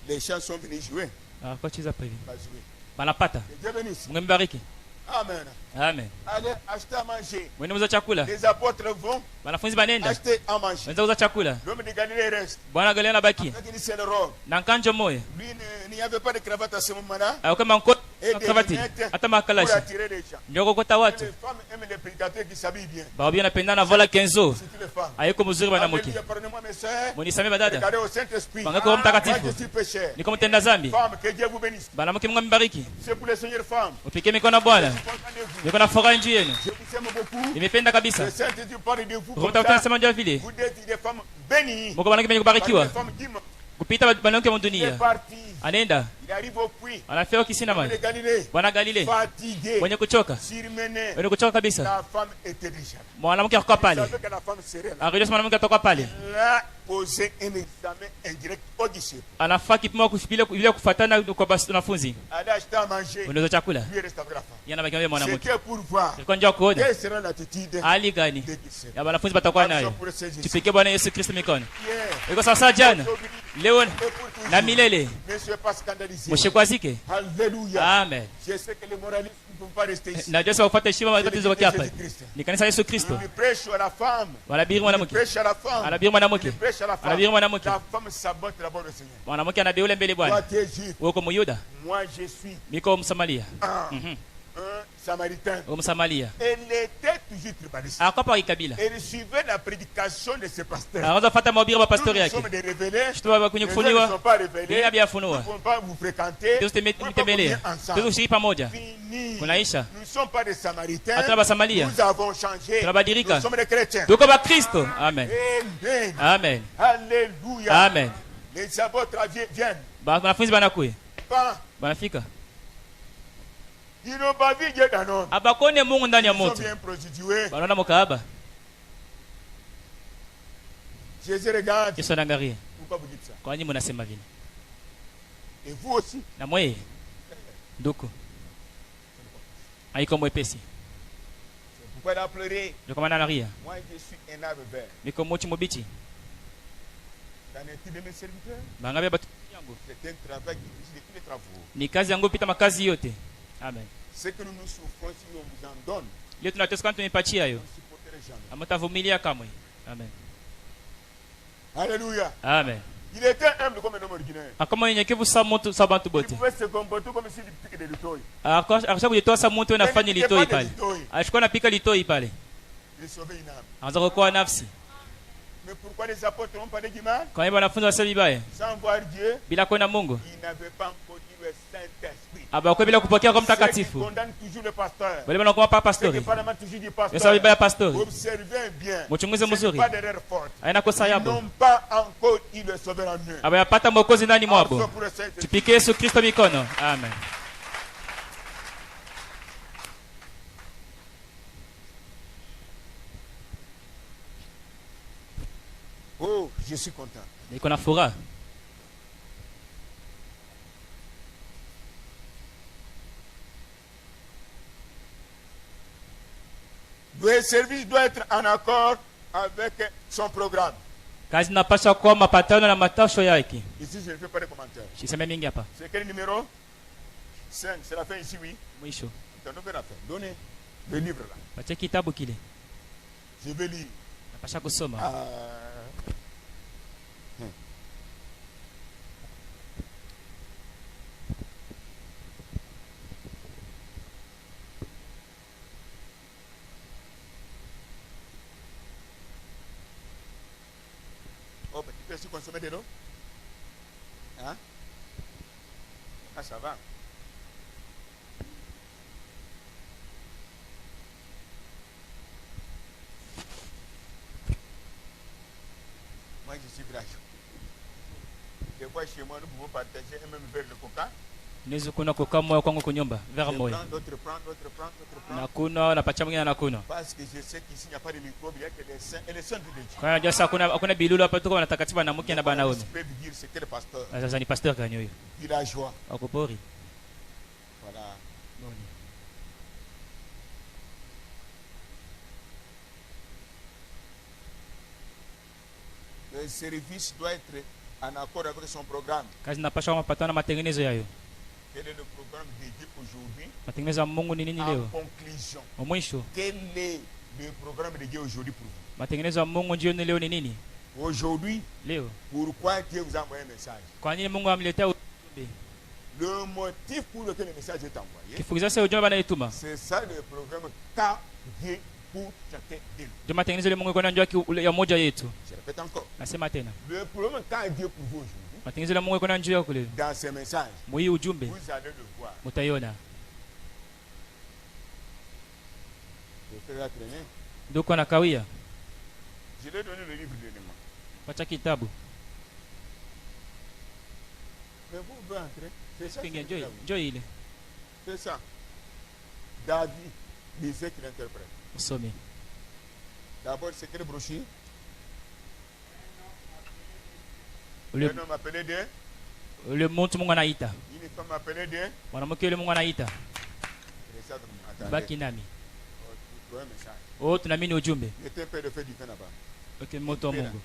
Les chiens sont venus jouer. Ah, kwa chiza pa hivi. Pas jouer. Banapata. Que Dieu bénisse. Mungu mbariki. Amen. Amen. Allez acheter à manger. Mwende kuuza chakula. Les apôtres vont Wanafunzi banenda. acheter à manger. Mwende kuuza chakula. L'homme de Galilée reste. Bwana Galilea anabaki. Avec une seule robe. Na nkanjo moyo. Lui, il n'y avait pas de cravate à ce moment-là. Au kama nko Et des kravati. lunettes Hata pour makalashi. attirer les gens. Ndio kokota Et watu. les femmes aiment les prédicateurs qui s'habillent bien. Babi anapendana vola kenzo. C'est les femmes. Hayuko mzuri banamuke. Alléluia, pardonnez-moi mes sœurs. Munisamee badada. Regardez au Saint-Esprit. Bangako Roho Moi, Mtakatifu. je suis pécheur. Niko mtenda zambi. Femme, que Dieu vous bénisse. Banamuke Mungu ambariki. C'est pour les seigneurs femmes. Upike mikono Bwana. Je suis content de vous. Niko na furaha juu yenu. Je vous aime beaucoup. Nimependa kabisa. Le Saint-Esprit parle de vous Roho comme Mtakatifu ça. anasema ndio vile. Vous êtes des femmes bénies. Mungu banake Parmi kubarikiwa. les femmes d'hymne. Kupita banake wa Il est dunia. parti. Anaenda. Il arrive au puits. Anafika kisina De maji. Galilée. Bwana Galile. Fatigué. Mwenye kuchoka. Surmené. Mwenye kuchoka kabisa. La femme était déjà là. Mwanamke akakaa Il pale. savait que la femme serait là. Angalia mwanamke atoka pale. Il a posé un examen indirect au disciple. Anafaa kipimo vile kufuatana kwa wanafunzi. Allez acheter à manger. Unaweza chakula. Lui reste avec la femme. Yana baki mwanamke. C'était pour voir Ilikuwa njoo kuona quelle sera l'attitude hali gani des disciples. ya wanafunzi batakuwa nayo. Pour ces disciples. Tupike Bwana Yesu Kristo mikono. Hier, Iko sawa sawa jana. aujourd'hui, leo et pour toujours. na milele. Ne soyez pas scandalisés. Mshikwazike. Alléluia. Amen. Je sais que les moralistes ne vont pas rester ici. Najua sasa kufuata heshima C'est matatizo l'église wake de hapa. Jésus-Christ. Ni kanisa la Yesu Kristo. Il prêche à la femme. Wanabiri Il mwanamke. prêche à la femme. Anabiri mwanamke. Il prêche à la femme. Anabiri mwanamke. La femme sabote d'abord le Seigneur. Mwanamke anabeule mbele Toi, Bwana. tu es juif. Wewe uko Myuda, Moi, je suis miko Msamaria. un Samaritain. Msamaria. Elle était toujours tribaliste. Akapa ikabila. Elle suivait la prédication de ses pasteurs. Anaanza kufuata mahubiri ya pastori Nous yake. sommes des révélés. Shtuba kwenye Les gens ne kufuniwa. sont pas Yeye révélés. Nous habiyafunua. ne pouvons pas vous fréquenter. Tusi Nous ne pouvons pas tembelee. venir ensemble. Tusi pamoja. Fini. Kunaisha. Nous ne sommes pas des Samaritains. Hatuna Basamaria. Nous avons changé. Tunabadilika. Nous sommes des chrétiens. Tuko ba Kristo. Amen. Amen. Amen. Alléluia. Amen. Les apôtres viennent. Wanafunzi banakuya. Pas. Banafika. Ils n'ont pas vu Dieu dans l'homme. Abakone Mungu ndani ya Ils sont moto. bien prostitués. Banaona mkaaba. Jésus regarde. Yesu anaangalia. Pourquoi vous dites ça? Kwa nini mnasema vile? Et vous aussi. Na mwe nduku. Haiko mwepesi. Pourquoi il a pleuré? Ndio kama analia. Moi, je suis un arbre vert. Niko mochi mubichi. Dans un de mes serviteurs. Bangabe batu yangu. C'est un travail difficile de tous les travaux. Ni kazi yangu pita makazi yote. Amen. Ce que nous nous souffrons, si on vous en donne, Leo tunateseka tumepatia hiyo. vous ne supporterez jamais. Amtavumilia kamwe. Amen. Alléluia. Amen. Il était humble comme un homme ordinaire. Akama yenyekevu sa mtu sa bantu Il bote. pouvait se comporter comme s'il piquait des lutoilles. Akasha kujitoa sa mtu anafanya litoi pale. Alikuwa anapika litoi pale. Il sauvait une âme. Anza kuokoa nafsi. Mais pourquoi les apôtres n'ont pas dit mal? Kwa hiyo wanafunzi wasema vibaya. Sans voir Dieu, Bila kuona Mungu. ils n'avaient pas encore eu le Saint-Esprit. Abakwe bila kupokea kwa Ceux qui mtakatifu. condamnent toujours le pasteur. Wale wanakuwa pa Ceux qui pastori. parlent toujours du pasteur. Yesu vibaya pastori. Observez bien. Mchunguze Ce n'est mzuri. pas d'erreur forte. Haina kosa Ils yabo. n'ont pas encore eu le sauveur en eux. Abayapata mwokozi ndani Also mwabo. pour le Saint-Esprit. Tupike Yesu Kristo mikono. Amen. Oh, je suis content. Niko na furaha. Le service doit être en accord avec son programme. Kazi inapaswa kuwa mapatano na matasho yake. Ici, je ne fais pas de commentaires. Siseme mingi hapa. C'est quel numéro? 5. C'est la fin ici, oui. Mwisho. C'est un nouvel affaire. Donnez le livre là. Patia kitabu kile. Je vais lire. Napasha kusoma. Oh, ben, tu peux aussi consommer de l'eau? Hein? Ah, ça va. Moi, je suis village. Des fois, chez moi, nous pouvons partager un même verre de coca. Niwezi kuna kukaa moyo kwangu kunyumba. Vera Je moyo. prends, d'autres prennent, d'autres prennent, d'autres prennent. Nakunywa napatia mwingine anakunywa. Parce que je sais qu'ici, il n'y a pas de microbes, il n'y a que les saints et les saints de Dieu. Kwa hiyo najua sasa hakuna bilulu hapa tuko wanatakatifu wanamke na banaume. Je peux vous dire, c'est quel pasteur? Sasa ni pastor gani huyo? Villageois. Wako pori. Voilà. Le service doit être en accord avec son programme. Kazi inapaswa mapatano na matengenezo yayo. Quel est le programme de Dieu aujourd'hui? Matengenezo ya Mungu ni nini En leo? conclusion, Mwisho. quel est le programme de Dieu aujourd'hui pour vous? Matengenezo ya Mungu jioni leo ni nini? Aujourd'hui, Leo. pourquoi Dieu vous a envoyé un message? Kwa nini Mungu amletea ujumbe? Le motif pour lequel le message est envoyé, Kifukiza sasa ujumbe banaituma. c'est ça le programme qu'a Dieu pour chacun de nous. Ndio matengenezo ile Mungu iko njoo ya moja yetu. Je répète encore. Nasema tena. Le programme qu'a Dieu pour vous aujourd'hui, Matengenezo ile Mungu iko njoo yako leo. dans ce message, Mwi ujumbe vous allez le voir. mutaiona. Je ferai traîner. Ndio kwa nakawia. Je lui ai donné le livre d'éléments. Pacha kitabu. Mais vous pouvez entrer. C'est ça. Kinga njoo ile. C'est ça. David lisait qu'il interprète. Usome. D'abord, c'est quelle brochure? Ule Un homme appelé de. ule mtu Mungu anaita. Une femme appelée de. Mwanamke yule Mungu anaita. Attendez. Baki nami. Oh, un message. Oh, tunaamini ujumbe. Il était père de feu du pain là-bas. Okay, moto wa Mungu.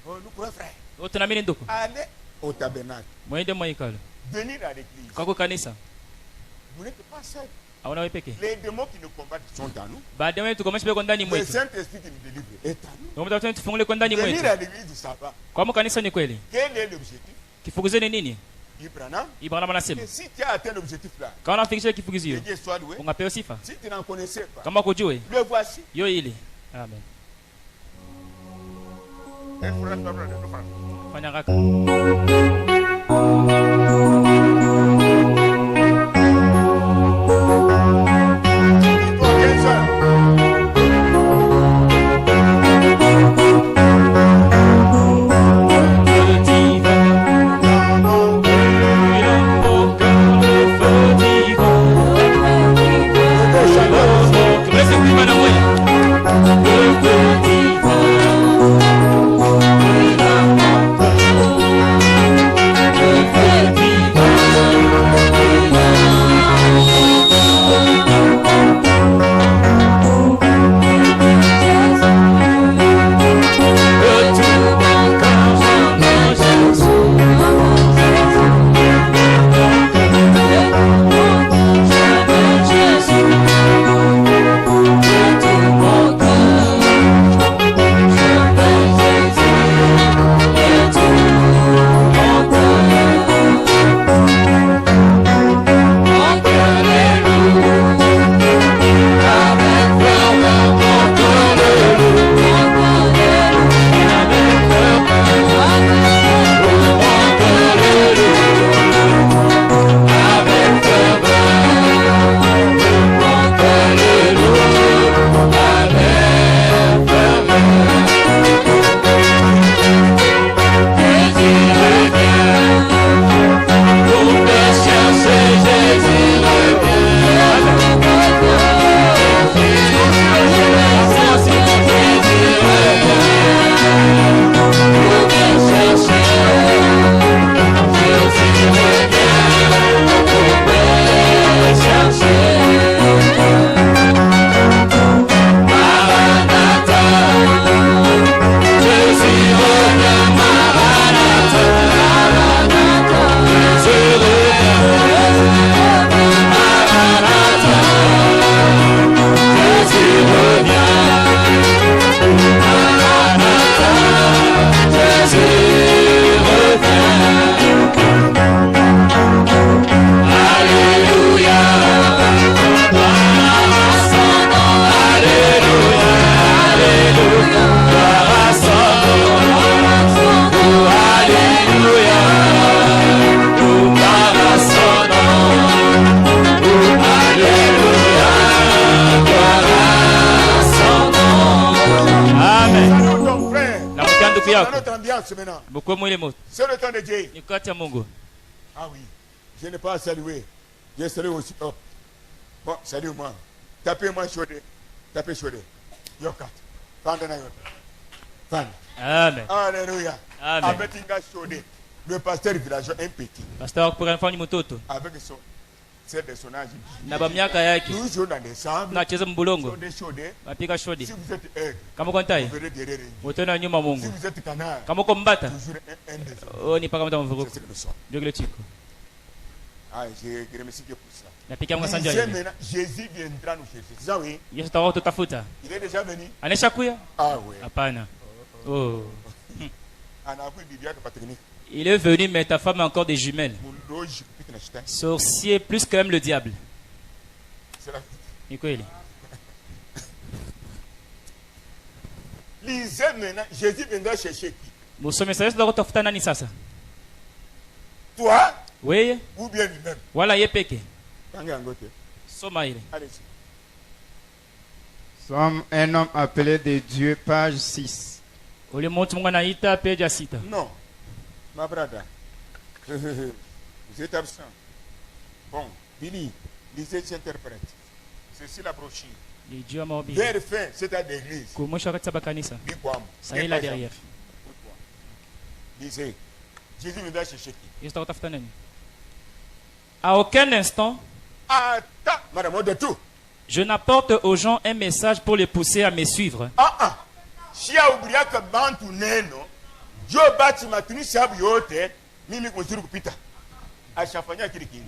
Oh, nous croyons frère. Oh, tunaamini ndugu. Allez au tabernacle, Mwende mwa hekalu. venir à l'église, Kako kanisa. vous n'êtes pas seul. Aona wewe peke. Les démons qui nous combattent sont à nous. Baadaye wewe tukomesha peke ndani Le mwetu. Saint-Esprit qui nous délivre est à nous. Ndio mtafute tufungule kwa ndani Venir mwetu. à l'église du sabbat. Kwa mu kanisa ni kweli. Quel est l'objectif? Kifukuzo ni nini? Ibrahim. Ibrahim anasema. Et si tu as atteint l'objectif là, Kama unafikisha que kifukuzio, Dieu soit loué. ungapewa sifa. Si tu n'en connaissais pas, Kama kujue, le voici. yo ile. Amen. Fanya haraka. C'est le temps de Dieu. Ah oui, je n'ai pas à saluer. Je salue aussi. Oh. Bon, salut-moi. Tapez-moi chaudé. Tapez chaudé. Yokat. Fan. Amen. Alléluia. Amen. Avec Inga chaudé. Le pasteur villageois un petit. Pasteur pour enfant ni mtoto. Avec son c'est de son âge. Na ba miaka yake. Toujours dans des sables. Na cheza mbulongo. Chaudé. Mapika chaudé. Si vous êtes aigle. Kama uko ntai. Utona nyuma Mungu. Si vous êtes canard. Kama uko mbata. Toujours un des autres. Oh ni paka mta mvuko. C'est ce que nous sommes. Ndio kile chiko. Ah, je remercie Dieu pour ça. Napika Mungu asante yeye. Jésus viendra nous chercher. C'est ça oui. Yesu tawa tutafuta. Il est déjà venu. Anesha kuya? Ah oui. Hapana. Oh. Anakuwa bibi yake Patrick. Il est venu, mais ta femme a encore des jumelles. Sorcier plus que même le diable. C'est lisez maintenant, Jésus viendra chercher qui? Toi? Oui. Ou bien lui-même? Voilà, yepeke. Soma ile. Allez-y. Somme un homme appelé de Dieu, page 6. Non, ma brother. Vous êtes absent. Bon, Billy, lisez, j'interprète. Ceci la brochure. Vers fin, c'est à l'église. Ça est là derrière. Lisez. Jésus viendra chercher qui? À aucun instant, attends, madame, de tout. Je n'apporte aux gens un message pour les pousser à me suivre. Si a oublié que bantu neno, jo bati matuni sabu yote, n'a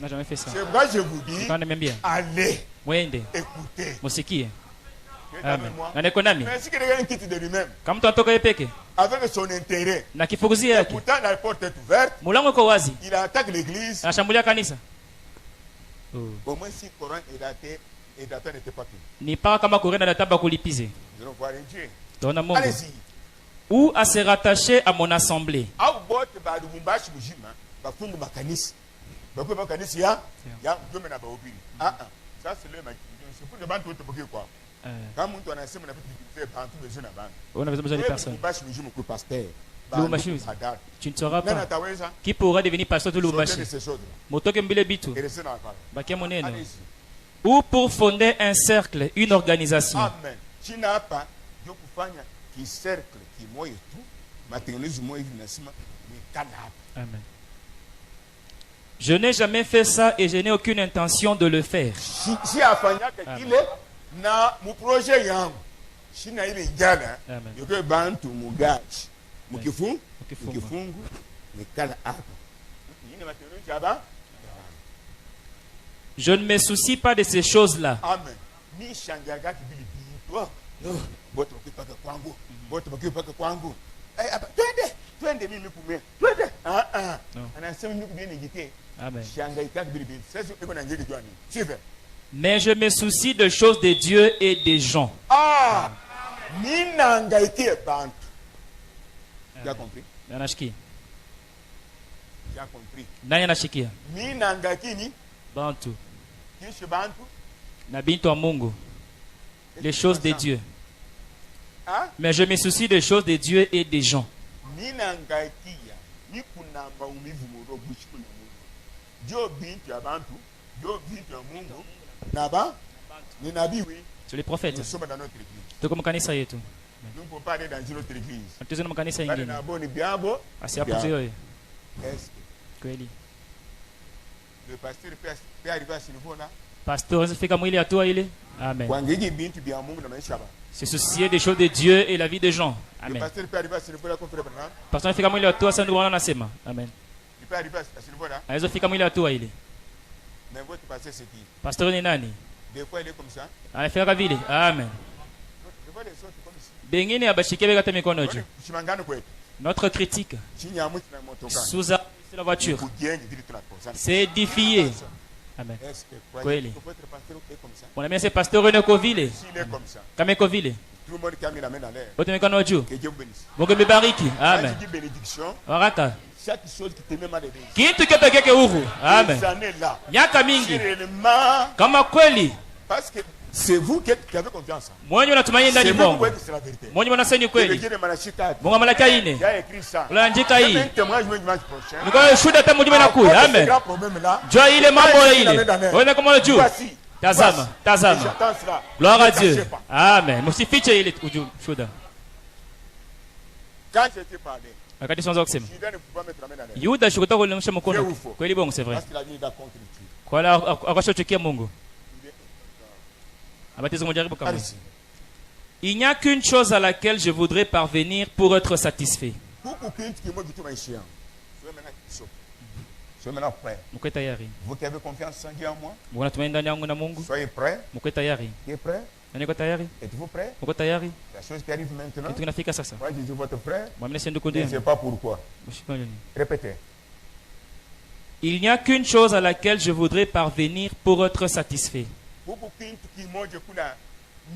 jamais fait ça. Moi je vous dis, bien. Allez, Wende. écoutez. Musikie. Amen. Mais si quelqu'un quitte de lui-même, avec son intérêt, pourtant la porte est ouverte, il attaque l'église. Au moins si le Coran et Data n'étaient pas pris. Nous allons voir un Dieu. Allez-y. Ou à se rattacher à mon assemblée. Ça c'est le c'est pour demander quoi. Quand on a besoin de personnes. Tu ne sauras pas qui pourra devenir pasteur de Lubumbashi. Ou pour fonder un cercle, une organisation. Amen. Amen. Je n'ai jamais fait ça et je n'ai aucune intention de le faire. Na mu projet yangu shina ile njala yoke bantu mugachi mukifungu mikala hapa yini matendo chaba. Je ne me soucie pas de ces choses-là. Amen. Ni shangaga kibili bote bakipaka kwangu twende mimi kume twende anasema mimi kubini ngite. Amen. Shangaika kibili sasa iko na ngeke jwani sive. Mais je me soucie de choses de Dieu et des gens. Ah, tu as compris? Nanashiki. Tu as compris? Nani anashikia? Bantu. Na bintu wa Mungu. Les choses de Dieu. Mais je me soucie des choses de Dieu et des gens. Sur les prophètes. Nous sommes dans notre église. Nous ne pouvons pas aller dans une autre église. Est-ce que le pasteur peut arriver à ce niveau-là? Pasteur, amen. Se soucier des choses de Dieu et la vie des gens. Amen. Le pasteur peut arriver à ce niveau-là comme frère Branham? Pasteur, fika mwili watu asa ndugu anasema. Amen. Il peut arriver à ce niveau-là? Aizo fika mwili watu ile. Mais votre pasteur c'est qui? Pasteur ni nani? Des fois il est comme ça. Anafika vile. Amen. Je vois les autres comme ici. Bengine abashike beka mikono juu. Chimangano kwetu. Notre critique sous la voiture, c'est édifié. Amen. Kweli. On a mis ce pasteur Renekoville. Kamekoville. Tout le monde qui a mis la main dans l'air. Que Dieu bénisse. Mungu mibariki. Amen. Waraka. Chaque chose qui te met mal à kitu kipekee huru. Amen. Miaka mingi. Kama kweli. Parce que c'est vous qui avez confiance. Mwenye unatumaini ndani Mungu. Mwenye unasema kweli. Mungu amalaka ine. Unaandika hii. Niko shuhuda tamu juma nakuya. Amen. Jua ile mambo ile. Wewe kama unajua. Tazama, tazama. Gloire à Dieu. Amen. Msifiche ile shuhuda. Quand je te parlais. Wakati sonza kusema. Yuda shukuta kuonyesha mkono. Kweli bongo c'est vrai. Kwa la akashochukia Mungu. Il n'y a qu'une chose à laquelle je voudrais parvenir pour être satisfait. Vous qui avez confiance en Dieu en moi, soyez prêts. Qui est prêt? Êtes-vous prêts? La chose qui arrive maintenant, moi je dis votre frère, je ne sais pas pourquoi. Répétez. Il n'y a qu'une chose à laquelle je voudrais parvenir pour être satisfait.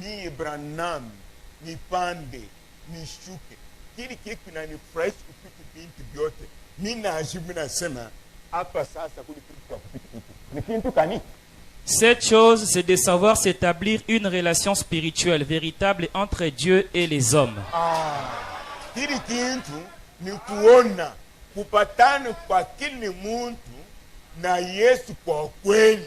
Ni Branham, ni Pande, ni Shuke, kili kitu na ni fresh kupita binti byote. Mina ajibuna sema hapa sasa ni kintu kani? Cette chose, c'est de savoir s'établir une relation spirituelle véritable entre Dieu et les hommes. Kili kintu ni kuona kupatana kwa kila mtu na Yesu kwa kweli.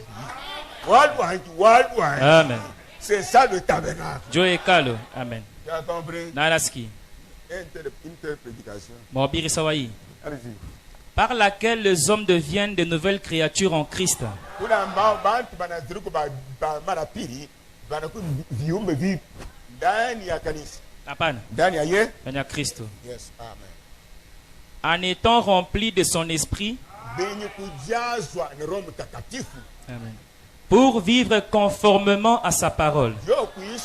Amen. C'est ça le tabernacle. Dieu est calme. Amen. Tu as compris? Naraski. Interprétation. Mobiri Sawaï. Par laquelle les hommes deviennent de nouvelles créatures en Christ. Ndani ya kanisa. Hapana. Ndani ya Kristo. Yes, amen. en étant remplis de son esprit, Amen. pour vivre conformément à sa parole.